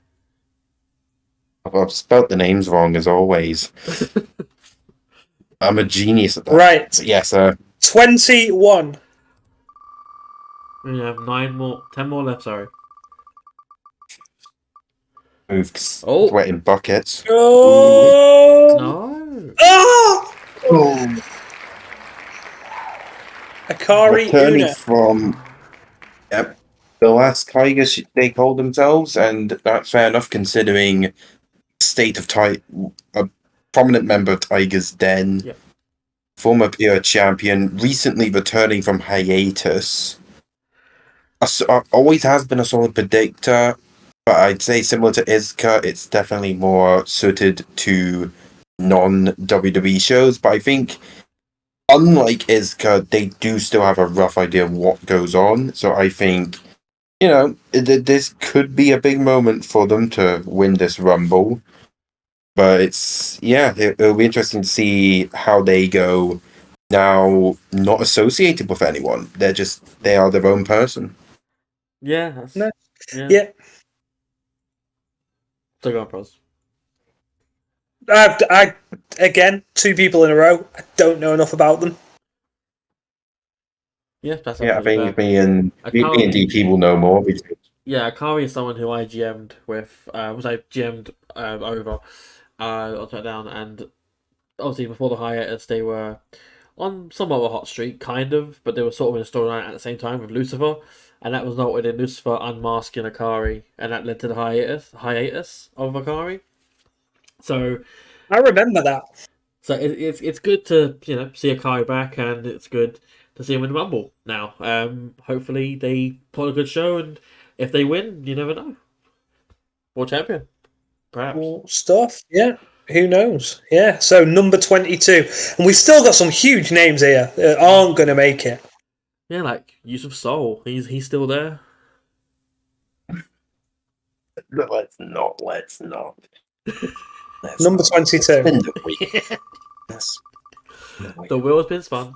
I've spelt the names wrong, as always. I'm a genius at that. Right. So, yes, sir. 21. We have 10 more left, sorry. Moved sweating buckets. Oh! No. Oh! Akari Returning Una. from the last Tigers, they called themselves, and that's fair enough considering state of a prominent member of Tiger's Den, former pure champion, recently returning from hiatus. Always has been a solid predictor, but I'd say similar to Iizuka, it's definitely more suited to non-WWE shows. But I think, unlike Iizuka, they do still have a rough idea of what goes on. So I think, this could be a big moment for them to win this Rumble. But it'll be interesting to see how they go now, not associated with anyone. They are their own person. Yeah. Yeah. So go on, Pros. I again, 2 people in a row. I don't know enough about them. Yeah, that's I think me and DP will know more. Yeah, Akari is someone who I GM'd with. GM'd over. I'll turn it down, and obviously before the hiatus, they were on somewhat of a hot streak, kind of, but they were sort of in a storyline at the same time with Lucifer, and that was noted in Lucifer unmasking Akari, and that led to the hiatus of Akari. So I remember that. So it's good to see Akari back, and it's good to see him in the Rumble now. Hopefully they put on a good show, and if they win, you never know. World champion, perhaps. Cool stuff, yeah. Who knows? Yeah. So number 22, and we've still got some huge names here that aren't going to make it. Yeah, like Yusuf Soul. He's still there. Let's not. Number 22. The wheel has been spun.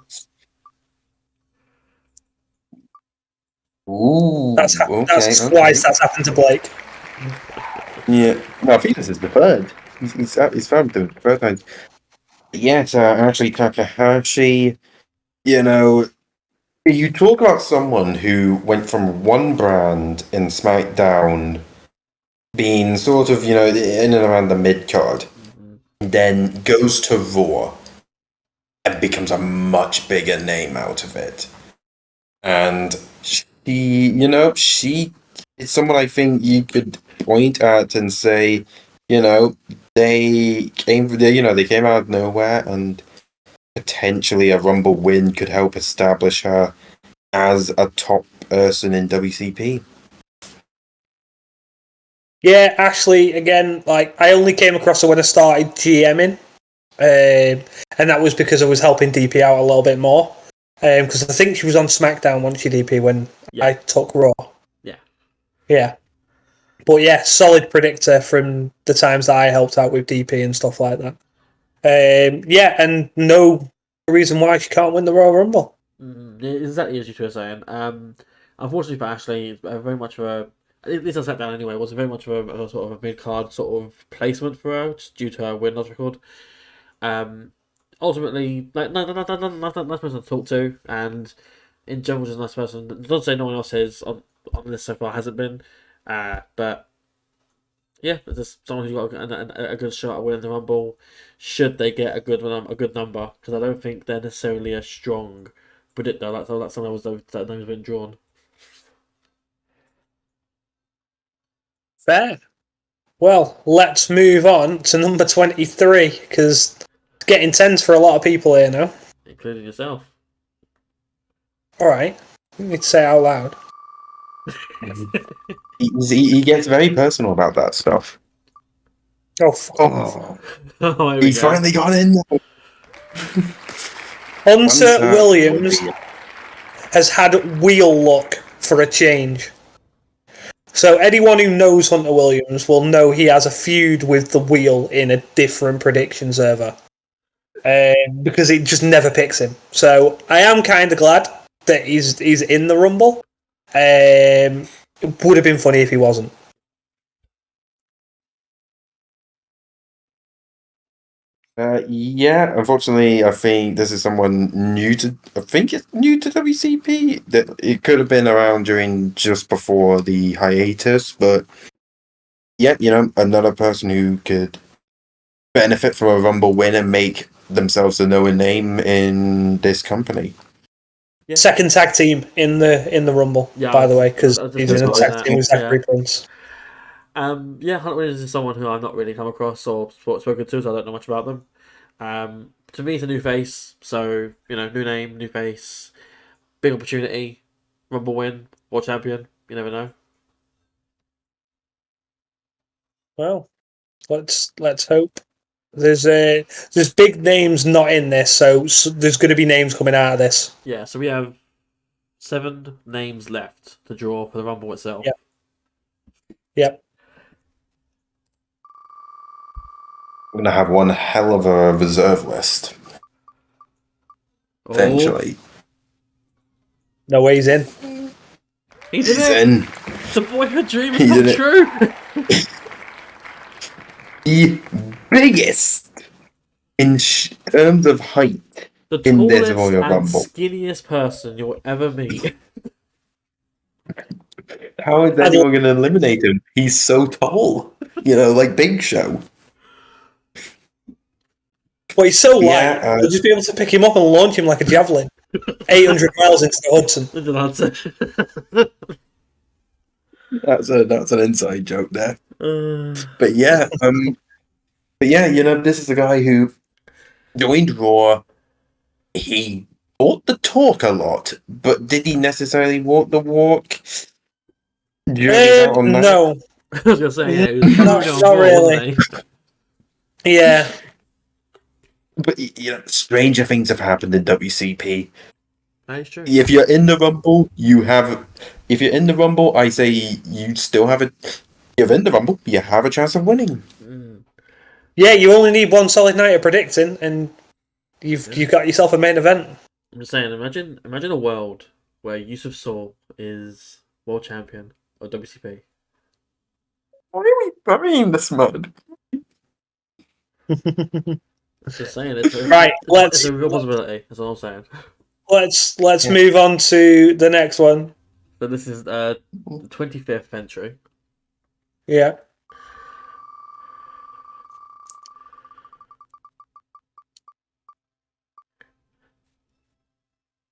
Ooh, that's twice that's happened to Blake. Yeah, no, I think this is the third. He's found the third time. Yes, actually, Takahashi. You talk about someone who went from one brand in SmackDown, being sort of in and around the mid card, then goes to Raw and becomes a much bigger name out of it. And she is someone I think you could point at and say, they came out of nowhere, and potentially a Rumble win could help establish her as a top person in WCP. Yeah, actually, again, like I only came across her when I started GMing, and that was because I was helping DP out a little bit more. Because I think she was on SmackDown once she DP when I took Raw. Yeah. But yeah, solid predictor from the times that I helped out with DP and stuff like that. Yeah, and no reason why she can't win the Royal Rumble. Exactly as you were saying. Unfortunately for Ashley, it's very much of a. At least I sat down anyway. It was very much of a sort of a mid card sort of placement for her, just due to her win loss record. Ultimately, like nice person to talk to, and in general, just a nice person. Not to say no one else has on this so far hasn't been, but yeah, just someone who's got a good shot at winning the Rumble. Should they get a good number? Because I don't think they're necessarily a strong predictor. That's something that name's been drawn. Fair. Well, let's move on to number 23, because it's getting tense for a lot of people here now. Including yourself. Alright. You need to say it out loud. He gets very personal about that stuff. Oh, he finally got in there. Hunter Williams has had wheel luck for a change. So anyone who knows Hunter Williams will know he has a feud with the wheel in a different prediction server. Because it just never picks him. So I am kind of glad that he's in the Rumble. It would have been funny if he wasn't. Yeah, unfortunately, I think this is someone new to. I think it's new to WCP. That it could have been around during just before the hiatus, but yeah, another person who could benefit from a Rumble win and make themselves a known name in this company. Yeah. Second tag team in the Rumble, by the way, because he's in a tag team with Zachary Prince. Hunter Williams is someone who I've not really come across or spoken to, so I don't know much about them. To me, it's a new face, so new name, new face, big opportunity, Rumble win, world champion. You never know. Well, let's hope. There's big names not in this, so there's going to be names coming out of this. Yeah, so we have 7 names left to draw for the Rumble itself. Yep. I'm gonna have one hell of a reserve list. Eventually. No way he's in. He's in. The boyhood dream is not true. The biggest in terms of height in this Royal Rumble. The skinniest person you'll ever meet. How is anyone going to eliminate him? He's so tall. Like Big Show. Well, he's so light. You'll just be able to pick him up and launch him like a javelin. 800 miles into the Hudson. That's an inside joke there. But yeah, this is a guy who joined Raw. He walked the talk a lot, but did he necessarily walk the walk? No. I was gonna say not really. Yeah. But stranger things have happened in WCP. That is true. If you're in the Rumble, If you're in the Rumble, I say you still have You're in the Rumble, you have a chance of winning. Yeah, you only need one solid night of predicting, and you've got yourself a main event. I'm just saying, imagine a world where Yusuf Soul is world champion of WCP. Why are we burying this mud? Just saying, it's a real possibility. That's all I'm saying. Let's move on to the next one. So this is the 25th entry. Yeah.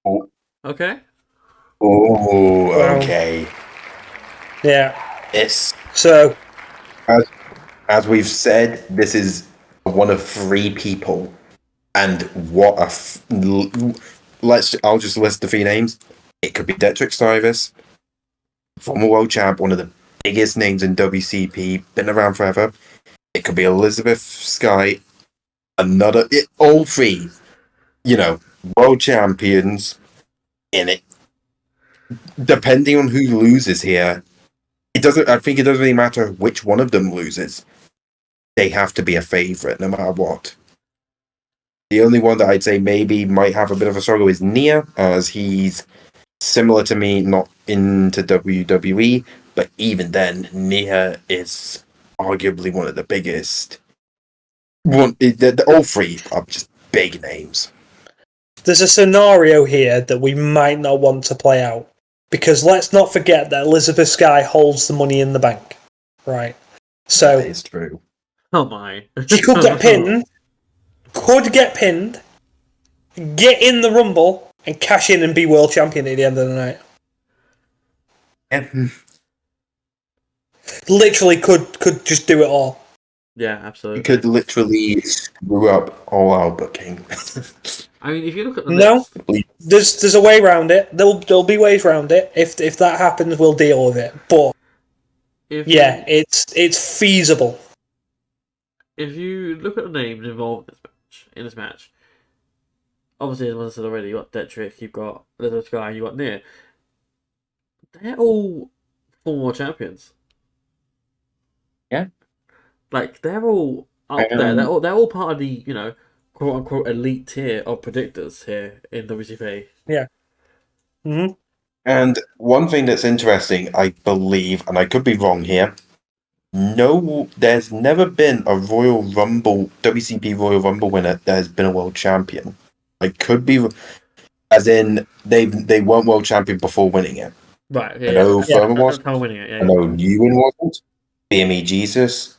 Oh. Okay. Oh, okay. Yeah. Yes. So, as we've said, this is one of 3 people, and what a I'll just list the 3 names. It could be Detrick Stuyvesant, former world champ, one of the biggest names in WCP, been around forever. It could be Elizabeth Sky, all 3, world champions in it. Depending on who loses here, I think it doesn't really matter which one of them loses. They have to be a favorite no matter what. The only one that I'd say maybe might have a bit of a struggle is Nia, as he's similar to me, not into WWE, but even then, Nia is arguably one of the biggest. All 3 are just big names. there's a scenario here that we might not want to play out. Because let's not forget that Elizabeth Sky holds the money in the bank. Right? So, That is true. Oh my. she could get pinned, get in the Rumble, and cash in and be world champion at the end of the night. Yeah. Literally could just do it all. Yeah, absolutely. You could literally screw up all our booking. I mean, if you look at the list, there's a way around it. There'll be ways around it. If that happens, we'll deal with it. But it's feasible. If you look at the names involved in this match, obviously, as I said already, you got Detrick, you've got Elizabeth Sky, you got Nia. They're all former champions. Yeah. Like, they're all up there. They're all part of the, quote unquote elite tier of predictors here in WCP. Yeah. Mm-hmm. And one thing that's interesting, I believe, and I could be wrong here, there's never been a Royal Rumble, WCP Royal Rumble winner that has been a world champion. I could be, as in they weren't world champion before winning it. Right. Yeah. I know Furman was. Winning it. Yeah, I know Ewan wasn't. BME Jesus.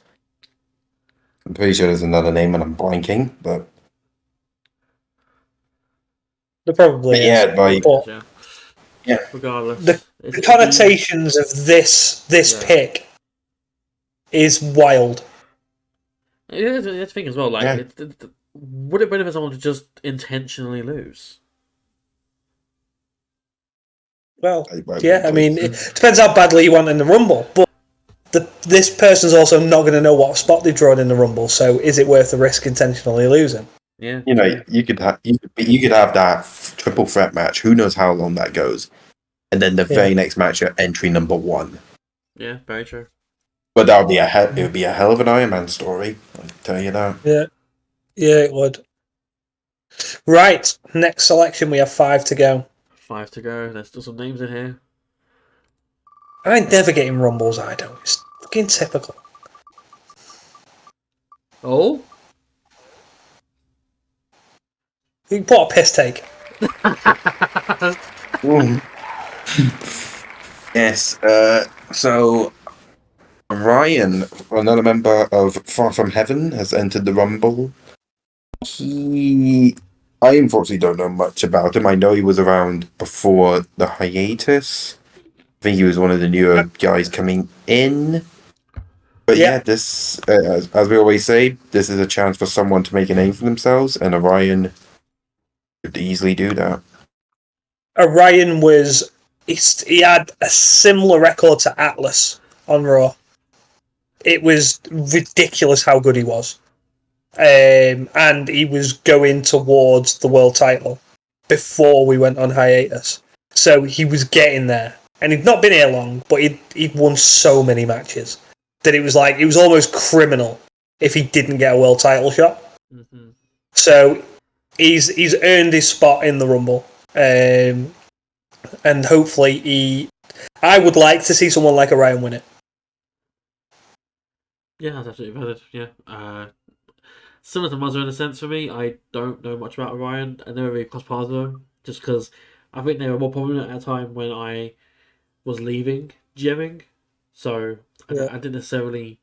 I'm pretty sure there's another name and I'm blanking, but There probably is. Yeah, regardless, the connotations of this pick is wild. That's the thing as well. Like, would it benefit for someone to just intentionally lose? Well, yeah. I mean, it depends how badly you want in the Rumble, but this person's also not going to know what spot they've drawn in the Rumble. So, is it worth the risk intentionally losing? Yeah, you could have that triple threat match. Who knows how long that goes? And then the very next match at entry number 1. Yeah, very true. But that would be it would be a hell of an Iron Man story. I can tell you that. Yeah, it would. Right, next selection. We have 5 to go. 5 to go. There's still some names in here. I never get in Rumbles. I don't. It's fucking typical. Oh. What a piss take. Yes. So Ryan, another member of Far From Heaven, has entered the Rumble. I unfortunately don't know much about him. I know he was around before the hiatus. I think he was one of the newer guys coming in. But this, as we always say, this is a chance for someone to make a name for themselves, and Orion could easily do that. Orion he had a similar record to Atlas on Raw. It was ridiculous how good he was. And he was going towards the world title before we went on hiatus. So he was getting there. And he'd not been here long, but he'd won so many matches that it was almost criminal if he didn't get a world title shot. Mm-hmm. So he's earned his spot in the Rumble. And hopefully I would like to see someone like Orion win it. Yeah, that's absolutely valid. Yeah. Similar to Muzzer in a sense for me. I don't know much about Orion. I never really crossed paths with them, just because I think they were more popular at a time when I was leaving GMing. So I didn't necessarily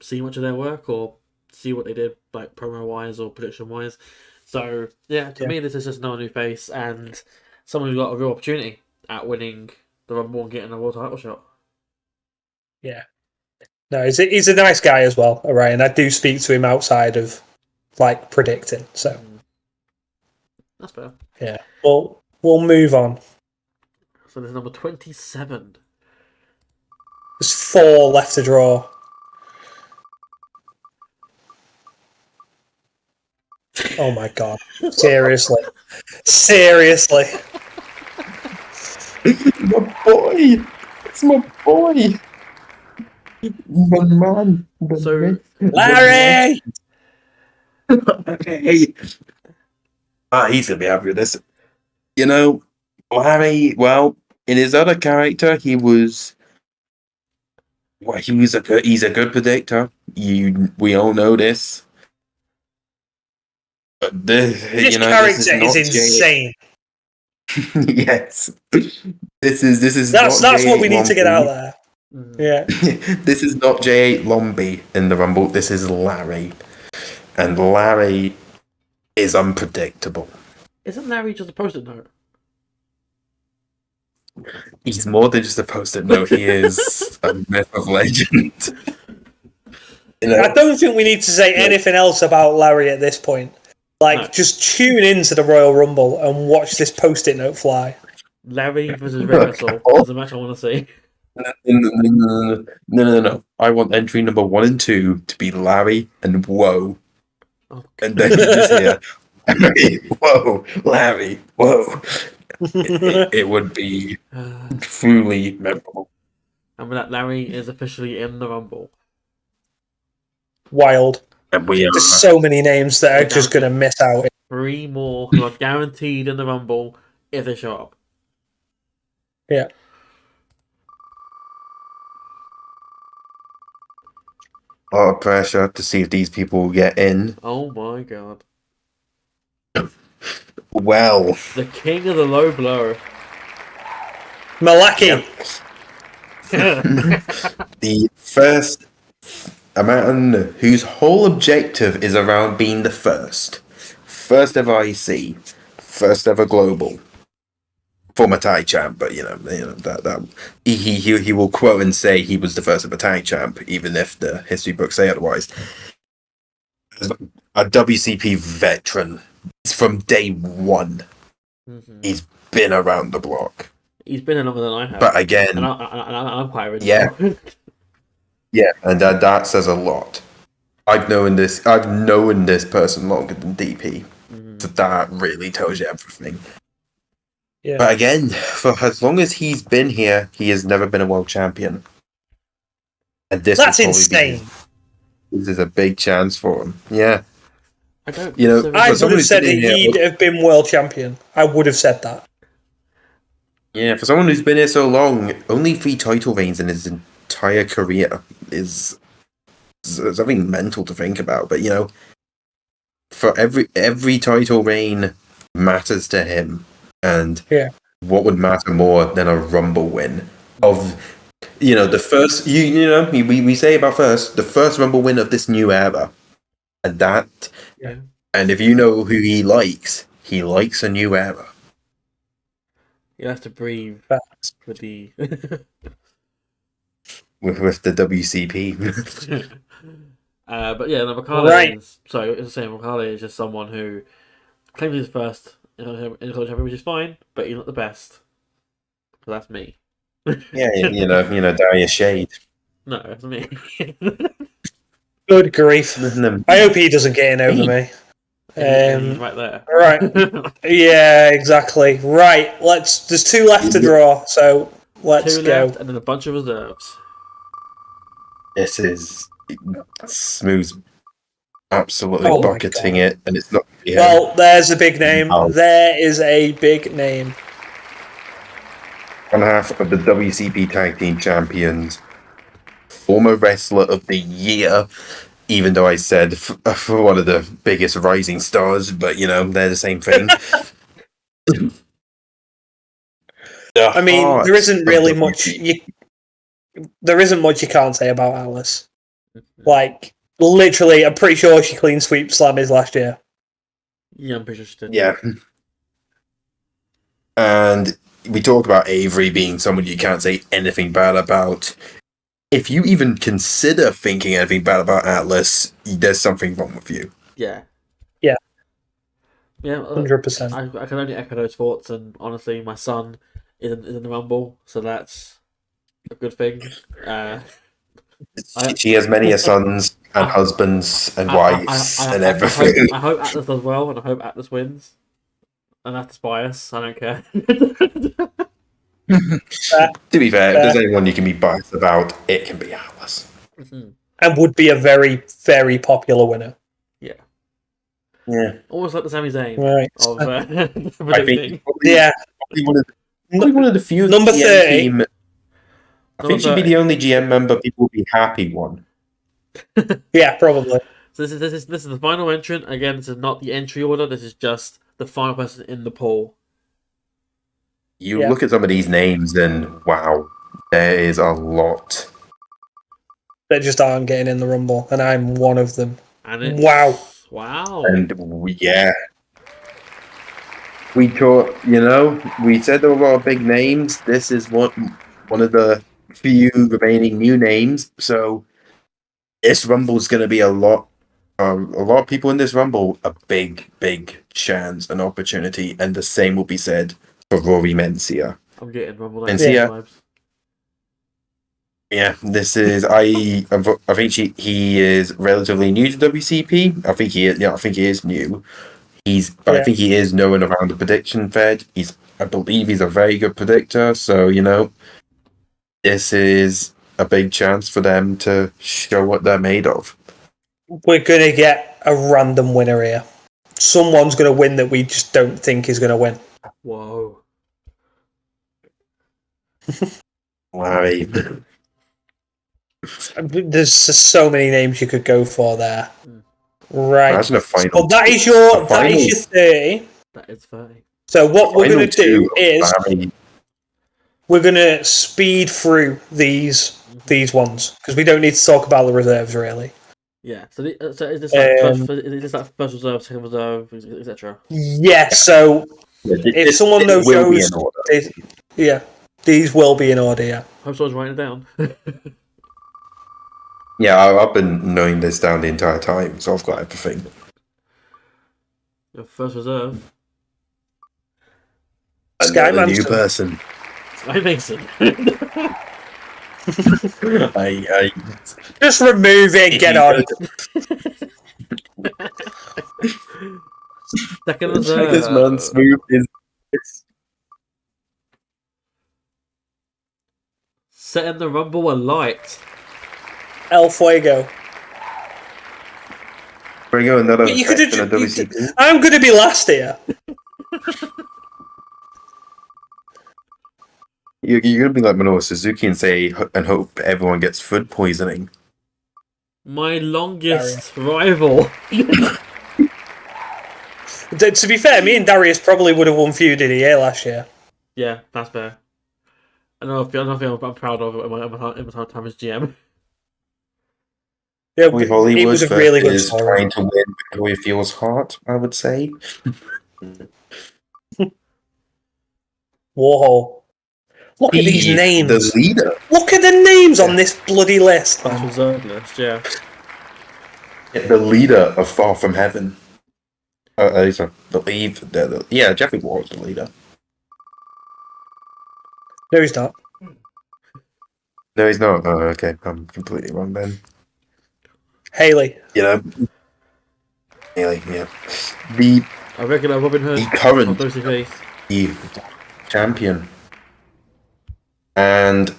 see much of their work or see what they did, like promo-wise or production-wise. So, to me, this is just another new face and someone who's got a real opportunity. at winning the Rumble and getting a world title shot. Yeah. No, he's a nice guy as well, Ryan. I do speak to him outside of like predicting, so that's fair. Yeah. Well, we'll move on. So there's number 27. There's 4 left to draw. Oh my god. Seriously. Seriously. My boy! It's my boy! My man! So, Larry! Hey! He's gonna be happy with this. You know, Larry, well, in his other character, he's a good predictor. We all know this. But this character is insane. Yes. This is That's what we need to get out Lumpy. there. Yeah. This is not J8 Lumpy in the Rumble. This is Larry. And Larry is unpredictable. Isn't Larry just a post-it note? He's more than just a post-it note. He is a myth of legend. I don't think we need to say anything else about Larry at this point. Just tune into the Royal Rumble and watch this post-it note fly. Larry versus Red Wrestle is the match I want to see. No. I want entry number 1 and 2 to be Larry and Whoa. Oh, And then you just hear, whoa, Larry, whoa. It would be truly memorable. And that Larry is officially in the Rumble. Wild. And There's so many names that are just going to miss out. 3 more who are guaranteed in the Rumble if they show up. Yeah. A lot of pressure to see if these people will get in. Oh my god. Well. The king of the low blow. Malaki. The first, a man whose whole objective is around being the first ever IC, first ever global, former tag champ. But you know that he will quote and say he was the first ever tag champ, even if the history books say otherwise. A WCP veteran from day one. Mm-hmm. He's been around the block. He's been in longer than I have. But again, and I'm quite original. Yeah. Yeah, and that says a lot. I've known this person longer than DP. So that really tells you everything. Yeah. But again, for as long as he's been here, he has never been a world champion. And that's insane. This is a big chance for him. Yeah. I don't. I would have said he'd have been world champion. I would have said that. Yeah, for someone who's been here so long, only 3 title reigns in his entire career is something mental to think about. But for every title reign matters to him, and what would matter more than a Rumble win of the first we say about the first Rumble win of this new era, and that and if you know who he likes a new era. You have to breathe with the with the WCP. But yeah, Makale is it's the same. Makale is just someone who claims he's first in the champion, which is fine, but he's not the best. So that's me. Yeah, Darius Shade. No, that's me. Good grief! I hope he doesn't get in over me. He's right there. Right. Yeah, exactly. Right. There's 2 left to draw, so let's 2 go. left, and then a bunch of reserves. This is smooth, absolutely bucketing it, and it's not. Well, there's a big name. There is a big name. One half of the WCP Tag Team Champions, former Wrestler of the Year. Even though I said for one of the biggest rising stars, but they're the same thing. I mean, there isn't really much. There isn't much you can't say about Alice. Literally, I'm pretty sure she clean sweep Slammies last year. Yeah, I'm pretty sure she did. Yeah. And we talk about Avery being someone you can't say anything bad about. If you even consider thinking anything bad about Atlas, there's something wrong with you. Yeah. Yeah. Yeah. 100%. I can only echo those thoughts, and honestly, my son is in the Rumble, so that's a good thing. She has many sons and husbands and wives and everything. I hope Atlas does well, and I hope Atlas wins. And that's bias. I don't care. To be fair, if there's anyone you can be biased about, it can be Atlas. And would be a very, very popular winner. Yeah. Yeah. Almost like the Sami Zayn Right. of I think probably one of the few Number GM 30. team. I think she'd be the only GM member people would be happy one. Yeah, probably. So this is the final entrant. Again, this is not the entry order. This is just the final person in the poll. You look at some of these names, and wow, there is a lot that just aren't getting in the Rumble, and I'm one of them. And wow, and yeah, we thought, we said there were a lot of big names. This is one of the few remaining new names. So this Rumble's going to be a lot of people in this Rumble. A big chance, an opportunity, and the same will be said for Rory Mencia. I'm getting Rumble vibes. Yeah, this is I think he is relatively new to WCP. I think he is. Yeah, I think he is new. I think he is known around the prediction fed. I believe he's a very good predictor. So this is a big chance for them to show what they're made of. We're gonna get a random winner here. Someone's gonna win that we just don't think is gonna win. Whoa. Why? There's so many names you could go for there. Right. Imagine a final. So that is your 30. That is 30. So what we're going to do is we're going to speed through these ones because we don't need to talk about the reserves really. Yeah. So is this like first reserve, second reserve, etc.? Yeah. So if someone knows, these will be in order. Yeah. Hope someone's writing it down. Yeah, I've been knowing this down the entire time, so I've got everything. Your first reserve. Another new person. Sky Mason. I just remove it. Get on. Second reserve. This man's move is. Setting the Rumble alight. El Fuego. Bring on another. I'm going to be last here. You're going to be like Manoa Suzuki and say and hope everyone gets food poisoning. My longest rival. To be fair, me and Darius probably would have won Feud of the Year last year. Yeah, that's fair. I don't know if I'm proud of it in my time as GM. Yeah, it was a really good story. Trying to win Victoria Fuel's heart, I would say. Whoa. Look at these names. The leader. Look at the names on this bloody list. That's reserved list, yeah. The leader of Far From Heaven. I believe Jeffrey Ward was the leader. No, he's not. No, he's not. Oh, okay. I'm completely wrong then. Haley. Haley, yeah. A regular Robin Hood. The current champion. And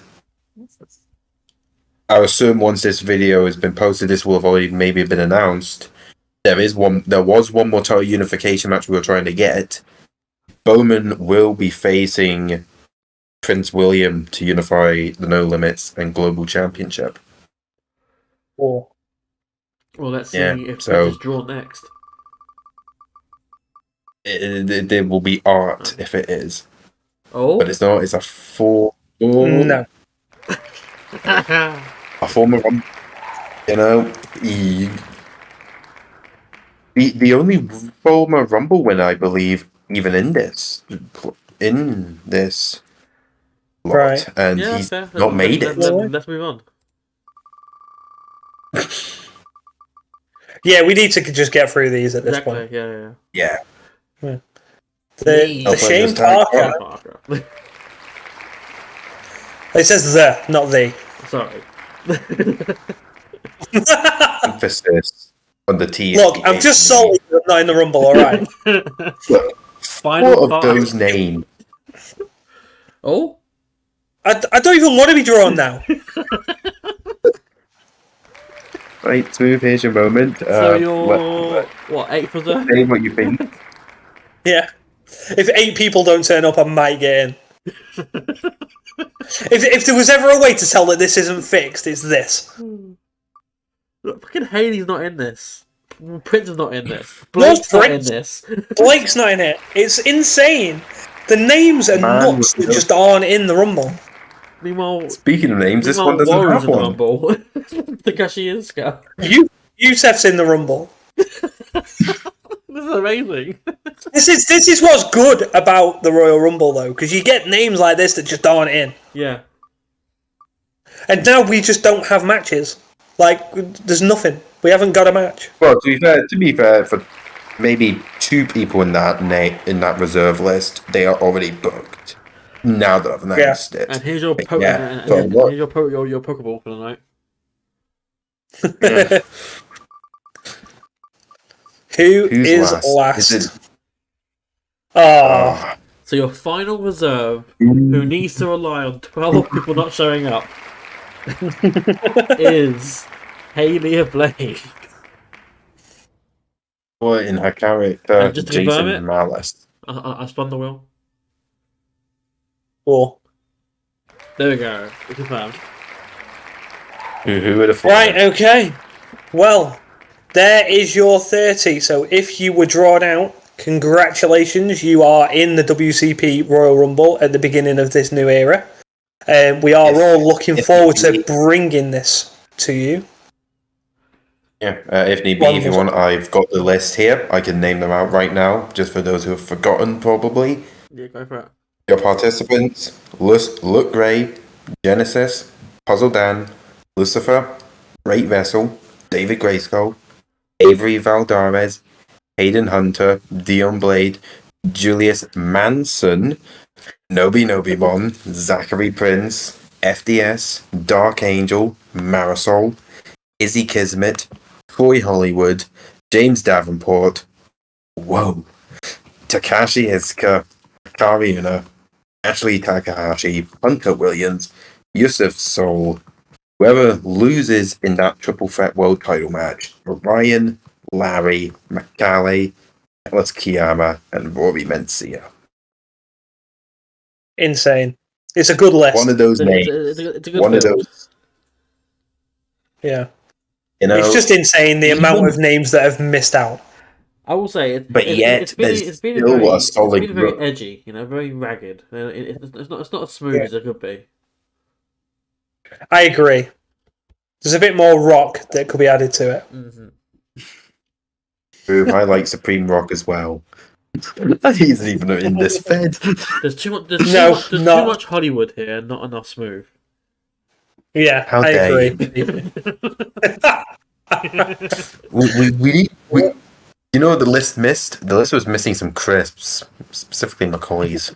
I assume once this video has been posted, this will have already maybe been announced. There was one more title unification match we were trying to get. Bowman will be facing Prince William to unify the No Limits and Global Championship. Oh. Well, let's see if Prince is drawn next. It will be art if it is. Oh, but it's not. It's a full. No. A former, the only former Rumble winner, I believe, even in this, in this lot, Right. and Yeah, he's fair. not made it. Let's move on. Yeah, we need to just get through these at this point. Yeah. The Shane Parker. It says the, not the. Sorry. Emphasis on the T. Look, I'm just salty that I'm not in the Rumble, alright? Look, Final what of those names? Oh? I don't even want to be drawn now. Right, Smooth, here's your moment. So you're, what, 8th reserve? Say what you think. Yeah. If 8 people don't turn up, I might get in. If there was ever a way to tell that this isn't fixed, it's this. Look, fucking Haley's not in this. Prince is not in this. Blake's not in this. Blake's not in it. It's insane. The names are nuts that just aren't in the Rumble. Meanwhile, speaking of names, this one doesn't have one. Rumble. The Kashiinska. Yusef's in the Rumble. This is amazing. This is what's good about the Royal Rumble, though, because you get names like this that just aren't in. Yeah. And now we just don't have matches. Like, there's nothing. We haven't got a match. Well, to be fair, for maybe 2 people in that reserve list, they are already booked. Now that I've announced it. And here's your here's your Pokeball for the night. Yeah. Who's last? Oh. So your final reserve, who needs to rely on 12 people not showing up, is Haley Blade. What in her character? And just to confirm Jason Malice. I spun the wheel. Cool. There we go. It's confirmed. Who would have thought? Right, okay. Well, there is your 30. So if you were drawn out, congratulations. You are in the WCP Royal Rumble at the beginning of this new era. We are all looking forward to bringing this to you. Yeah, if need be, if you want, I've got the list here. I can name them out right now, just for those who have forgotten, probably. Yeah, go for it. Your participants: Luke Gray, Genesis, Puzzle Dan, Lucifer, Great Vessel, David Grayskull, Avery Valdarez, Hayden Hunter, Dion Blade, Julius Manson, Nobimon, Zachary Prince, FDS, Dark Angel, Marisol, Izzy Kismet, Troy Hollywood, James Davenport, Takashi Izuka, Kariuna, Ashley Takahashi, Hunter Williams, Yusuf Soul. Whoever loses in that triple threat world title match, Ryan, Larry, McCalley, Atlas Kiyama, and Rory Mencia. Insane. It's a good list. One of those names. It's a good one list. of those. Yeah. You know, it's just insane the amount of names that have missed out. I will say, it's been very edgy, very ragged. It's not as smooth as it could be. I agree. There's a bit more rock that could be added to it. Mm-hmm. I like Supreme Rock as well. He's even in this fed. There's too much Hollywood here, not enough smooth. Yeah, How I dare agree. we you know what the list missed? The list was missing some crisps, specifically Macaulay's.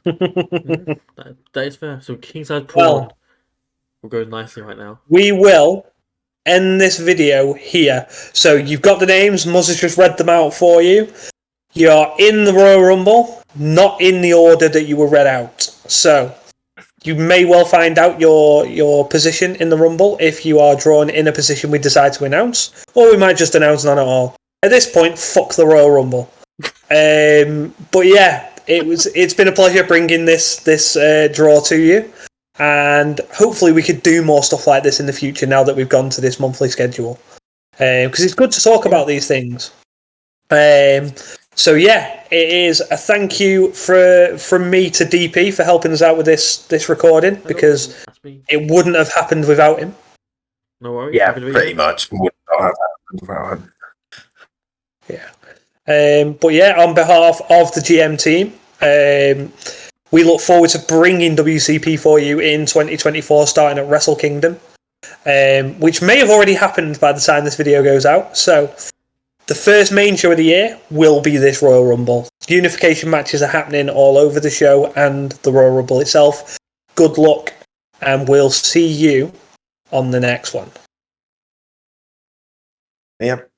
That is fair. So king size prawn will go nicely right now. We will end this video here. So you've got the names. Muzz has just read them out for you. You're in the Royal Rumble, not in the order that you were read out. So you may well find out your position in the Rumble if you are drawn in a position we decide to announce, or we might just announce none at all. At this point, fuck the Royal Rumble. But yeah, it's been a pleasure bringing this draw to you, and hopefully we could do more stuff like this in the future now that we've gone to this monthly schedule, because it's good to talk about these things. So yeah, it is a thank you from me to DP for helping us out with this recording, because it wouldn't have happened without him. No worries. Yeah, pretty much. Wouldn't have happened without him. Yeah. But yeah, on behalf of the GM team, We look forward to bringing WCP for you in 2024, starting at Wrestle Kingdom, which may have already happened by the time this video goes out. So the first main show of the year will be this Royal Rumble. Unification matches are happening all over the show and the Royal Rumble itself. Good luck, and we'll see you on the next one. Yep.